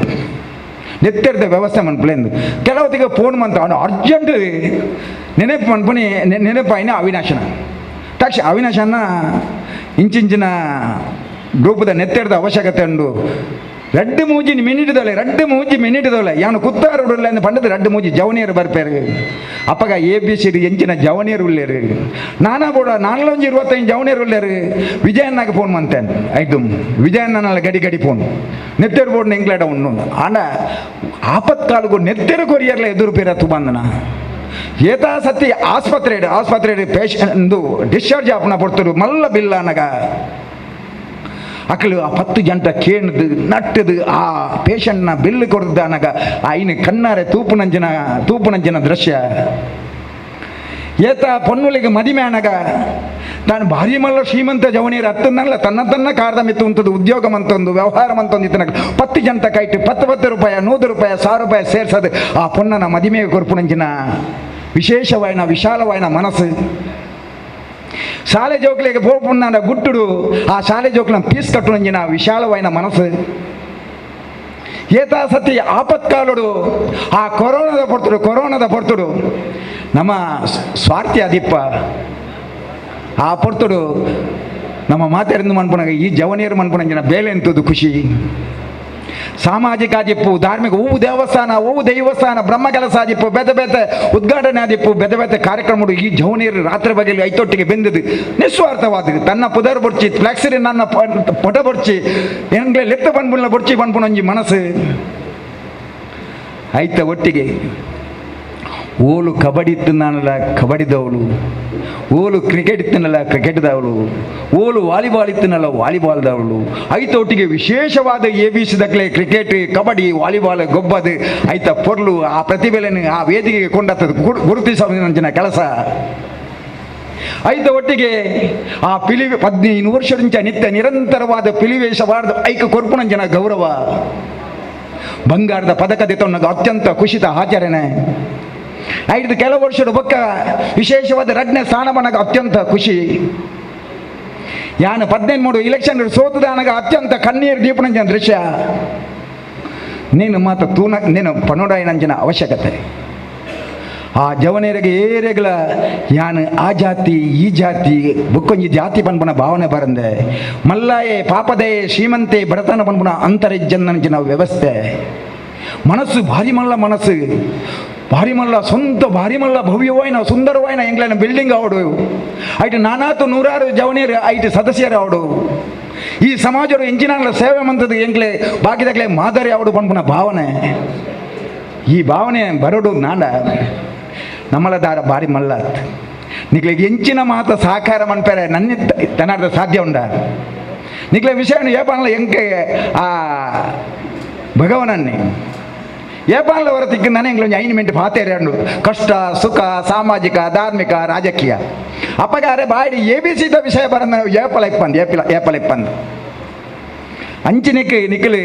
ನೆತ್ತಿರದ ವ್ಯವಸ್ಥೆ ಮನ್ಪುಲೆಂದು ಕೆಲವತ್ತಿಗೆ ಫೋನ್ ಮಂತ ಅವನು ಅರ್ಜೆಂಟ್ ನೆನಪು ಮನ್ಪುನಿ ನೆನಪಾಯಿನ ಅವಿನಾಶನ ಇಂಚಿಂಚಿನ ಗ್ರೂಪದ ನೆತ್ತಿರದ ಅವಶ್ಯಕತೆ ಉಂಡು 2 ಮಿನಿಟ್ ದೋಲೆ ಯಾನು ಕುತ್ತಾರುಡುಲ್ಲ ಎಂದು ಪಂಡದು 2 ಮೂಜಿ ಜವನಿಯರು ಬರ್ಪೇರು ಅಪ್ಪಗ ABCD ಎಂಚಿನ ಜವನಿಯರು ಉಳ್ಳೇರು ನಾನಾ ಕೂಡ 425 ಜವನಿಯರು ಉಳ್ಳೇರು ವಿಜಯಣ್ಣಗೆ ಫೋನ್ ಮಂತೇನೆ ಆಯ್ತು ವಿಜಯಣ್ಣನ ಗಡಿ ಫೋನ್ ನೆತ್ತೆರು ಬೋರ್ಡ್ ಎಂಗ್ಲಾಡ ಉಣ್ಣು ಆಂಡ ಆಪತ್ಕಾಲಗೂ ನೆತ್ತೆರು ಕೊರಿಯರ್ಲ ಎದುರು ಪೇರತ್ತು ಬಂದನ ಏತಾ ಸತಿ ಆಸ್ಪತ್ರೆ ಪೇಷಂಟ್ ಡಿಸ್ಚಾರ್ಜ್ ಆಪಣ ಪಡ್ತರು ಮಲ್ಲ ಬಿಲ್ಲ ಅನ್ನಗ ಅಕ್ಕಳು ಆ 10 ಗಂಟೆ ಕೇಣದು ನಟ್ಟದು ಆ ಪೇಷಂಟ್ನ ಬಿಲ್ಲು ಕೊಡ್ದ ಅನ್ನಗ ಆಯ್ನ ಕಣ್ಣಾರೆ ತೂಪುನಂಜನ ದೃಶ್ಯ ಏತ ಪೊನ್ನುಲಿಗೆ ಮದಿಮೆ ಅನ್ನಗ ತಾನು ಭಾರಿ ಮಲ್ಲ ಶ್ರೀಮಂತ ಜವನೀರು ಹತ್ತನ್ನಲ್ಲ ತನ್ನ ಕಾರದ ಮಿತ್ತು ಉಂಟದು ಉದ್ಯೋಗ ಮಂತೊಂದು ವ್ಯವಹಾರ ಮಂತೊಂದು ಇತ್ತನಾಗ 10 ಗಂಟೆ ಕೈಟು 10 ರೂಪಾಯಿ 100 ರೂಪಾಯಿ 1000 ರೂಪಾಯಿ ಸೇರ್ಸದು ಆ ಪೊನ್ನನ ಮದಿಮೆಗೆ ಕೊರ್ಪುನಂಜಿನ ವಿಶೇಷವಾಯಿನ ವಿಶಾಲವಾಯಿನ ಮನಸ್ಸು ಶಾಲೆ ಜೋಕ್ಲಿಗೆ ಪೋಪುನ್ನ ಗುಟ್ಟುಡು ಆ ಶಾಲೆ ಜೋಕ್ಲ ಪೀಸ್ ಕಟ್ಟುನಂಜಿನ ವಿಶಾಲವಾಯಿನ ಮನಸ್ಸು ಏತಾ ಸತಿ ಆಪತ್ಕಾಲುಡು ಆ ಕೊರೋನಾದ ಪೊರ್ತುಡು ನಮ್ಮ ಸ್ವಾರ್ಥಿ ಅದಿಪ್ಪ ಆ ಪೊರ್ತುಡು ನಮ್ಮ ಮಾತಾಡಿಂದು ಮನ್ಪುನಾಗ ಈ ಜವನಿಯರು ಮನ್ಪುನಂಜಿನ ಬೇಲೆ ಎಂತದು ಖುಷಿ ಸಾಮಾಜಿಕ ಆದಿಪ್ಪು ಧಾರ್ಮಿಕ ಹೂವು ದೇವಸ್ಥಾನ ಹೂವು ದೈವಸ್ಥಾನ ಬ್ರಹ್ಮ ಕೆಲಸ ಆದಿಪ್ಪು ಬೆದ ಉದ್ಘಾಟನೆ ಆದಿಪ್ಪು ಬೆದ ಕಾರ್ಯಕ್ರಮ ಈ ಜವನಿಯರು ರಾತ್ರಿ ಬಗೆಯಲ್ಲಿ ಐತೊಟ್ಟಿಗೆ ಬೆಂದದು ನಿಸ್ವಾರ್ಥವಾದ ತನ್ನ ಪುದರ್ ಬೊಡ್ಚಿ ಫ್ಲಾಕ್ಸಿರಿ ನನ್ನ ಪೊಟ ಬೊಡ್ಚಿ ಎಂಗ್ಲೆ ಲೆತ್ತ ಬಂದ್ಬುಲ್ನ ಬೊಡ್ಚಿ ಬಂದ್ಪುನಂಜಿ ಮನಸ್ಸು ಐತ ಒಟ್ಟಿಗೆ ಓಲು ಕಬಡ್ಡಿ ಇತ್ತನಲ್ಲ ಕಬಡ್ಡಿದವಳು ಓಲು ಕ್ರಿಕೆಟ್ ಇತ್ತನಲ್ಲ ಕ್ರಿಕೆಟ್ದವಳು ಓಲು ವಾಲಿಬಾಲ್ ಇತ್ತನಲ್ಲ ವಾಲಿಬಾಲ್ದವಳು ಐತೊಟ್ಟಿಗೆ ವಿಶೇಷವಾದ ABC ದಕ್ಲೆ ಕ್ರಿಕೆಟ್ ಕಬಡ್ಡಿ ವಾಲಿಬಾಲ್ ಗೊಬ್ಬದು ಐತ ಪೊರ್ಲು ಆ ಪ್ರತಿಭೆಯನ್ನು ಆ ವೇದಿಕೆಗೆ ಕೊಂಡತ್ತದು ಗುರುತಿಸುವ ಕೆಲಸ ಐತ ಒಟ್ಟಿಗೆ ಆ 15 ವರ್ಷದಿಂದ ನಿತ್ಯ ನಿರಂತರವಾದ ಪಿಲಿವೇಶವಾದ ಐಕ ಕೊರ್ಪುನಂಜನ ಗೌರವ ಬಂಗಾರದ ಪದಕ ದಿತವನ್ನಾಗ ಅತ್ಯಂತ ಖುಷಿತ ಆಚರಣೆ ಐದು ಕೆಲವು ವರ್ಷದ ಬೊಕ್ಕ ವಿಶೇಷವಾದ 2ನೇ ಸ್ಥಾನಮಾನಗ ಅತ್ಯಂತ ಖುಷಿ ಯಾನು 13 ಇಲೆಕ್ಷನ್ ಸೋತದಾನಗ ಅತ್ಯಂತ ಕಣ್ಣೀರು ದೀಪನಂಜನ ದೃಶ್ಯ ನೀನು ಮಾತು ನೀನು ಪನೋಡಾಯನಂಜನ ಅವಶ್ಯಕತೆ ಆ ಜವನೇರಿಗೆ ಏರೆಗಳ ಯಾನು ಆ ಜಾತಿ ಈ ಜಾತಿ ಬುಕ್ಕೊಂಜಿ ಜಾತಿ ಪನ್ಪುನ ಭಾವನೆ ಬರಂದೆ ಮಲ್ಲಾಯೇ ಪಾಪದಯೇ ಶ್ರೀಮಂತೆ ಬಡತನ ಪನ್ಪುನ ಅಂತರಿಜ್ಜನ್ನಂಚಿನ ವ್ಯವಸ್ಥೆ ಮನಸ್ಸು ಭಾರಿ ಮಲ್ಲ ಸ್ವಂತ ಭಾರಿ ಮಲ್ಲ ಭವ್ಯವಾಯಿನ ಸುಂದರವಾಯಿನ ಎಂಗ್ಲೈನ ಬಿಲ್ಡಿಂಗ್ ಅವಡು ಐಟು ನಾನಾತು 100 ಜವನಿಯರು ಐಟು ಸದಸ್ಯರು ಅವಡು ಈ ಸಮಾಜರು ಎಂಚಿನ ಸೇವೆ ಮಂತದ್ದು ಎಂಗ್ಲೆ ಬಾಕಿದಾಗಲೇ ಮಾದರಿ ಅವಡು ಪನ್ಪುನ ಭಾವನೆ ಈ ಭಾವನೆ ಬರೋಡು ನಾಡ ನಮ್ಮಲ ದಾರ ಭಾರಿ ಮಲ್ಲ ನಿಕ್ಲಿಗೆ ಎಂಚಿನ ಮಾತ ಸಹಕಾರ ಮನ್ಪೇರೆ ನನ್ನ ತನಾರ್ದ ಸಾಧ್ಯ ಉಂಡ ನಿಕ್ಲೆ ವಿಷಯ ಏಪನಲ್ಲ ಎಂಕೆ ಆ ಭಗವನನ್ನೇ ಏಪಾಲ ಹೊರ ತಿಕ್ಕಂದಾನೆ ಎಂಗ್ಲೊಂದು 5 ಮಿನಿಟ್ ಪಾತೇರು ಕಷ್ಟ ಸುಖ ಸಾಮಾಜಿಕ ಧಾರ್ಮಿಕ ರಾಜಕೀಯ ಅಪ್ಪಗಾರೆ ಬಾಡಿ ABC ವಿಷಯ ಬರಂದ ಏಪಲ ಇಪ್ಪಂದು ಅಂಚಿನಿಕ್ಕೆ ನಿಖಿಲು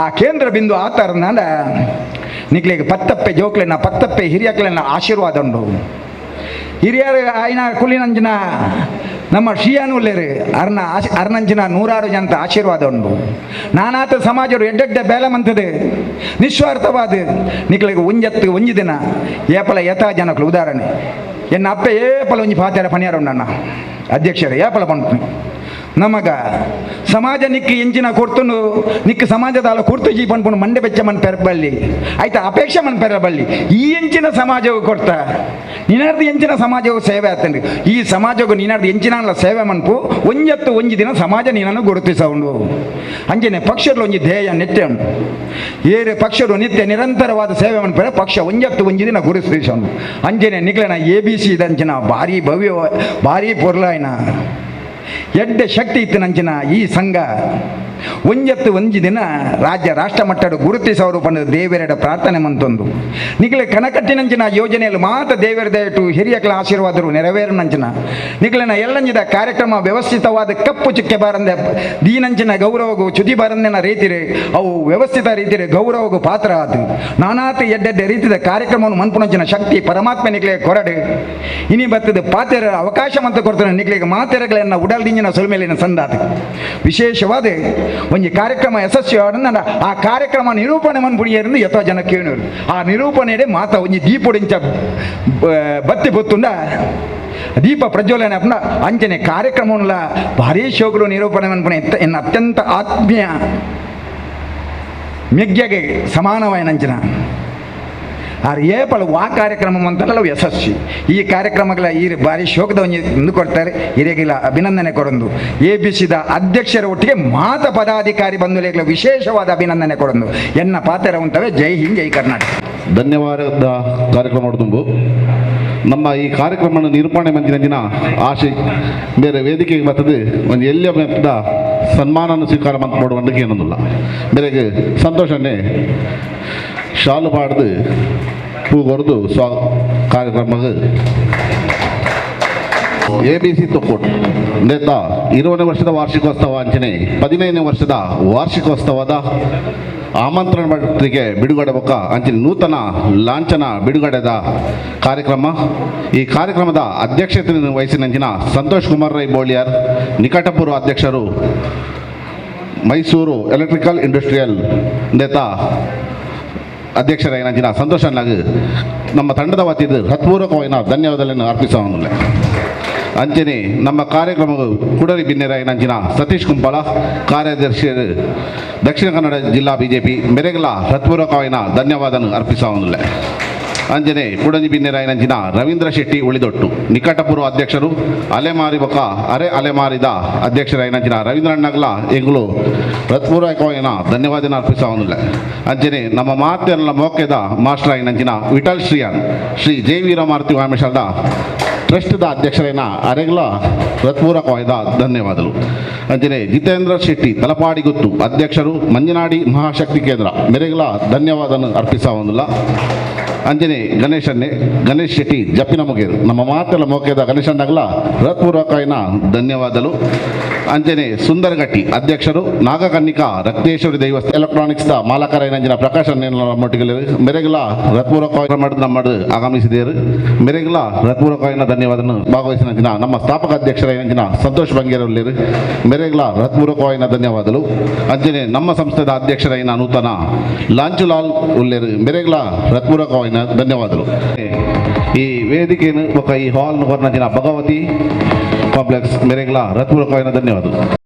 ಆ ಕೇಂದ್ರ ಬಿಂದು ಆತಾರನಾಡ ನಿಖಿಲಿಗೆ ಪತ್ತಪ್ಪೆ ಜೋಕ್ಲೆನ ಪತ್ತಪ್ಪೆ ಹಿರಿಯಕ್ಲೆನ ಆಶೀರ್ವಾದ ಉಂಡು ಹಿರಿಯರು ಆಯ್ನ ಕುಲಿನಂಜಿನ ನಮ್ಮ ಶ್ರೀಯಾನುಲ್ಲೇರು ಅರ್ನಂಚಿನ 100 ಜನತ ಆಶೀರ್ವಾದ ಉಂಡು ನಾನಾತ ಸಮಾಜರು ಎಡ್ಡೆಡ್ಡೆ ಬೇಲೆ ಮಂತದೆ ನಿಸ್ವಾರ್ಥವಾದ ನಿಖಿಲಿಗೆ ಒಂಜಿ ದಿನ ಏಪಲ ಯಥಾ ಜನಕ್ಕಳು ಉದಾಹರಣೆ ಎನ್ನ ಅಪ್ಪ ಏಪಲ ಒಂಜಿ ಪಾತ್ಯಾರ ಪನಿಯಾರ ಉಂಡಣ್ಣ ಅಧ್ಯಕ್ಷರೇ ಏಪಲ ಪಂಪ ನಮಗ ಸಮಾಜ ನಿಕ್ಕಿ ಎಂಚಿನ ಕೊಡ್ತನು ನಿಕ್ಕ ಸಮಾಜದ ಅಲ್ಲ ಕೊಡ್ತು ಜೀ ಪನ್ಪುನು ಮಂಡೆ ಬೆಚ್ಚ ಮನ್ ಪೆರಬಲ್ಲಿ ಆಯ್ತಾ ಅಪೇಕ್ಷೆ ಮನ್ ಪೆರಬಲ್ಲಿ ಈ ಎಂಚಿನ ಸಮಾಜವು ಕೊಡ್ತಾ ನಿನಾರ್ದು ಎಂಚಿನ ಸಮಾಜವು ಸೇವೆ ಆತಂದು ಈ ಸಮಾಜವು ನಿನಾರ್ದು ಎಂಚಿನ ಸೇವೆ ಮನ್ಪು ಒಂಜಿ ದಿನ ಸಮಾಜ ನೀನನ್ನು ಗುರುತಿಸೌಂಡು ಅಂಜನೆ ಪಕ್ಷರು ಒಂಜಿ ಧ್ಯೇಯ ನಿತ್ಯ ಉಂಟು ಏರೆ ಪಕ್ಷರು ನಿತ್ಯ ನಿರಂತರವಾದ ಸೇವೆ ಮನ್ಪರೆ ಪಕ್ಷ ಒಂಜಿ ದಿನ ಗುರುತಿಸೌಂಡು ಅಂಜನೆ ನಿಗ್ಲನ ABC ದಂಚಿನ ಭಾರಿ ಭವ್ಯ ಭಾರಿ ಪೊರ್ಲಾಯ್ನ ಎಡ್ಡೆ ಶಕ್ತಿ ಇತ್ತು ನಂಚಿನ ಈ ಸಂಘ ಒಂಜಿ ದಿನ ರಾಜ್ಯ ರಾಷ್ಟ್ರ ಮಟ್ಟದ ಗುರುತಿಸವರು ಪಂಡ ದೇವರೆಡ ಪ್ರಾರ್ಥನೆ ಮಂತೊಂದು ನಿಖಲೆ ಕಣಕಟ್ಟಿನಂಚಿನ ಯೋಜನೆಯಲ್ಲಿ ಮಾತ್ರ ದೇವರ ದಯಟು ಹಿರಿಯಕಲ ಆಶೀರ್ವಾದರು ನೆರವೇರಿನಂಚಿನ ನಿಖಲಿನ ಎಲ್ಲಂಜಿದ ಕಾರ್ಯಕ್ರಮ ವ್ಯವಸ್ಥಿತವಾದ ಕಪ್ಪು ಚುಕ್ಕೆ ಬಾರಂದೆ ದೀನಂಚಿನ ಗೌರವಗೂ ಚ್ಯುತಿ ಬಾರಂದಿನ ರೀತಿರೆ ಅವು ವ್ಯವಸ್ಥಿತ ರೀತಿರೆ ಗೌರವಗೂ ಪಾತ್ರ ಆದು ನಾನಾತ ಎಡ್ಡೆಡ್ಡೆ ರೀತಿಯ ಕಾರ್ಯಕ್ರಮವನ್ನು ಮನ್ಪುನಂಚಿನ ಶಕ್ತಿ ಪರಮಾತ್ಮ ನಿಖಲೆ ಕೊರಡು ಇನಿ ಬತ್ತದ ಪಾತೆರ ಅವಕಾಶ ಮಂತ ಕೊಡ್ತಾನೆ ನಿಖಲಿಗೆ ಮಾತೆರೆಗಳನ್ನ ಉಡಲ್ದಿಂಜಿನ ಸೊಲ್ಮೇಲಿನ ಸಂದಾತ ವಿಶೇಷವಾದ ಒಂಜಿ ಕಾರ್ಯಕ್ರಮ ಯಶಸ್ವಿ ಆಡ ಆ ಕಾರ್ಯಕ್ರಮ ನಿರೂಪಣೆ ಮನ್ಪುಣಿಯರಿಂದ ಎತ್ತೋ ಜನ ಕೇಳಿರು ಆ ನಿರೂಪಣೆ ಮಾತ ಒಂಜಿ ದೀಪೊಡಿಂಚ ಬತ್ತಿ ಬೊತ್ತುಂಡ ದೀಪ ಪ್ರಜ್ವಲನೆ ಅಪ್ಪ ಅಂಚನೆ ಕಾರ್ಯಕ್ರಮವನ್ನೆಲ್ಲ ಭಾರೀ ಶೋಕರು ನಿರೂಪಣೆ ಮನ್ಪುಣೆ ಎನ್ನ ಅತ್ಯಂತ ಆತ್ಮೀಯ ಮಿಗ್ಗೆಗೆ ಸಮಾನವಾಯಿನಂಚಿನ ಆರು ಏಪಳು ಆ ಕಾರ್ಯಕ್ರಮ ಅಂತಲ್ಲ ಯಶಸ್ವಿ ಈ ಕಾರ್ಯಕ್ರಮಗಳ ಈ ಬಾರಿ ಶೋಕದ ಒಂದು ಕೊಡ್ತಾರೆ ಹಿರಿಯಗಿಲ್ಲ ಅಭಿನಂದನೆ ಕೊಡೊಂದು ಎಬಿಸಿದ ಅಧ್ಯಕ್ಷರ ಒಟ್ಟಿಗೆ ಮಾತ ಪದಾಧಿಕಾರಿ ಬಂಧುಗಳ ವಿಶೇಷವಾದ ಅಭಿನಂದನೆ ಕೊಡೊಂದು ಎನ್ನ ಪಾತ್ರ ಉಂಟವೆ. ಜೈ ಹಿಂದ್, ಜೈ ಕರ್ನಾಟಕ. ಧನ್ಯವಾದ ಕಾರ್ಯಕ್ರಮ ನೋಡ್ತುಂಬು ನಮ್ಮ ಈ ಕಾರ್ಯಕ್ರಮ ನಿರೂಪಣೆ ಮಂದಿನ ಆಶೆ ಬೇರೆ ವೇದಿಕೆಗೆ ಬರ್ತದೆ ಒಂದು ಎಲ್ಲಿಯ ಮೆತ್ತದ ಸನ್ಮಾನವನ್ನು ಸ್ವೀಕಾರ ಮಾಡುವಂತಕ್ಕೆ ಏನೊಂದಿಲ್ಲ ಬೇರೆಗೆ ಸಂತೋಷನೇ ಶಾಲು ಪಾಡ್ದು ಹೂಗೊರೆದು ಕಾರ್ಯಕ್ರಮಕ್ಕೆ ABC ತೊಕ್ಕೊಟ್ಟು ನೇತ 20ನೇ ವರ್ಷದ ವಾರ್ಷಿಕೋತ್ಸವ ಅಂಚನೆ 15ನೇ ವರ್ಷದ ವಾರ್ಷಿಕೋತ್ಸವದ ಆಮಂತ್ರಣ ಪತ್ರಿಕೆ ಬಿಡುಗಡೆ ಬೊಕ್ಕ ಅಂಚಿನ ನೂತನ ಲಾಂಛನ ಬಿಡುಗಡೆದ ಕಾರ್ಯಕ್ರಮ. ಈ ಕಾರ್ಯಕ್ರಮದ ಅಧ್ಯಕ್ಷತೆ ವಹಿಸಿನಂಚಿನ ಸಂತೋಷ್ ಕುಮಾರ್ ರೈ ಬೋಳಿಯಾರ್ ನಿಕಟಪೂರ್ವ ಅಧ್ಯಕ್ಷರು ಮೈಸೂರು ಎಲೆಕ್ಟ್ರಿಕಲ್ ಇಂಡಸ್ಟ್ರಿಯಲ್ ನೇತ ಅಧ್ಯಕ್ಷರಾಗಿನ ಸಂತೋಷ ನಾಗ್ ನಮ್ಮ ತಂಡದ ವತಿಯಿಂದ ಹೃತ್ಪೂರ್ವಕವಾದ ಧನ್ಯವಾದಗಳನ್ನು ಅರ್ಪಿಸೋಣ. ಅಂಚನೆ ನಮ್ಮ ಕಾರ್ಯಕ್ರಮ ಕುಡರಿ ಬಿನ್ನೆರಾಯಿನಂಚಿನ ಸತೀಶ್ ಕುಂಪಳ ಕಾರ್ಯದರ್ಶಿ ದಕ್ಷಿಣ ಕನ್ನಡ ಜಿಲ್ಲಾ ಬಿಜೆಪಿ ಮೆರೆಗಲ ಹೃತ್ಪೂರ್ವಕವಾದ ಧನ್ಯವಾದ ಅರ್ಪಿಸೋಣ. ಅಂಜನೆ ಕುಡಂಜಿ ಬಿನ್ನೆರಾಯಿನಂಚಿನ ರವೀಂದ್ರ ಶೆಟ್ಟಿ ಉಳಿದೊಟ್ಟು ನಿಕಟಪೂರ್ವ ಅಧ್ಯಕ್ಷರು ಅಲೆಮಾರಿ ಬೊಕ್ಕ ಅರೆ ಅಲೆಮಾರಿದ ಅಧ್ಯಕ್ಷರಾಯಿನಂಚಿನ ರವೀಂದ್ರಣ್ಣಗಲ ಎಂಗ್ಲು ಹೃತ್ಪೂರ್ವಕವಾದ ಧನ್ಯವಾದ ಅರ್ಪಿಸೋಣ. ಅಂಜನೆ ನಮ್ಮ ಮಾತೆಲ್ಲ ಮೋಕೆದ ಮಾಸ್ಟರ್ ಆಯಿನಂಚಿನ ವಿಠಲ್ ಶ್ರೀಯಾನ್ ಶ್ರೀ ಜೈ ವೀರಮಾರುತಿ ವಾಮೇಶದ ಟ್ರಸ್ಟ್ದ ಅಧ್ಯಕ್ಷರೈನ ಅರೆಗ್ಲ ಹೃತ್ಪೂರ್ವಕವಾದ ಧನ್ಯವಾದಗಳು. ಅಂಜನೆ ಜಿತೇಂದ್ರ ಶೆಟ್ಟಿ ತಲಪಾಡಿಗುತ್ತು ಅಧ್ಯಕ್ಷರು ಮಂಜನಾಡಿ ಮಹಾಶಕ್ತಿ ಕೇಂದ್ರ ಮೆರೆಗ್ಲ ಧನ್ಯವಾದ ಅರ್ಪಿಸೋಣ. ಅಂಜನೆ ಗಣೇಶ್ ಶೆಟ್ಟಿ ಜಪ್ಪಿನ ಮುಗೇರು ನಮ್ಮ ಮಾತೆಲ್ಲ ಮೋಕೆದ ಗಣೇಶಣ್ಣಗಲ ಹೃತ್ಪೂರ್ವಕವಾದ ಧನ್ಯವಾದಗಳು. ಅಂಜನೆ ಸುಂದರಗಟ್ಟಿ ಅಧ್ಯಕ್ಷರು ನಾಗಕನ್ನಿಕಾ ರಕ್ತೇಶ್ವರಿ ದೈವಸ್ಥಾನ ಎಲೆಕ್ಟ್ರಾನಿಕ್ಸ್ ದ ಮಾಲಕರೈನಂಜಿನ ಪ್ರಕಾಶ್ ನಮ್ಮೊಟ್ಟಿಗೆ ಮೆರೆಗಲ ಹೃತ್ಪೂರ್ವಕವಾಗಿ ನಮ್ಮದು ಆಗಮಿಸಿದೇರು ಮೆರೆಗಲ ಹೃತ್ಪೂರ್ವಕವಾದ ಧನ್ಯವಾದ ಭಾಗವಹಿಸಿನ ನಮ್ಮ ಸ್ಥಾಪಕ ಅಧ್ಯಕ್ಷರೈನಂಜಿನ ಸಂತೋಷ್ ಬಂಗೇರಲ್ಲಿರು ಮೆರೆಗಲ ಹೃತ್ಪೂರ್ವಕವಾದ ಧನ್ಯವಾದಗಳು. ಅಂಜನೆ ನಮ್ಮ ಸಂಸ್ಥೆದ ಅಧ್ಯಕ್ಷರೈನ ನೂತನ ಲಾಂಚುಲಾಲ್ ಉಲ್ಲೇರು ಮೆರೆಗಲ ಹೃತ್ಪೂರ್ವಕವಾದ ಧನ್ಯವಾದಗಳು. ಈ ವೇದಿಕೆಯನ್ನು ಈ ಹಾಲ್ ಭಗವತಿ ಕಾಂಪ್ಲೆಕ್ಸ್ ಮೆರೆಗಲ ಹೃತ್ಪೂರ್ವಕವಾದ ಧನ್ಯವಾದಗಳು.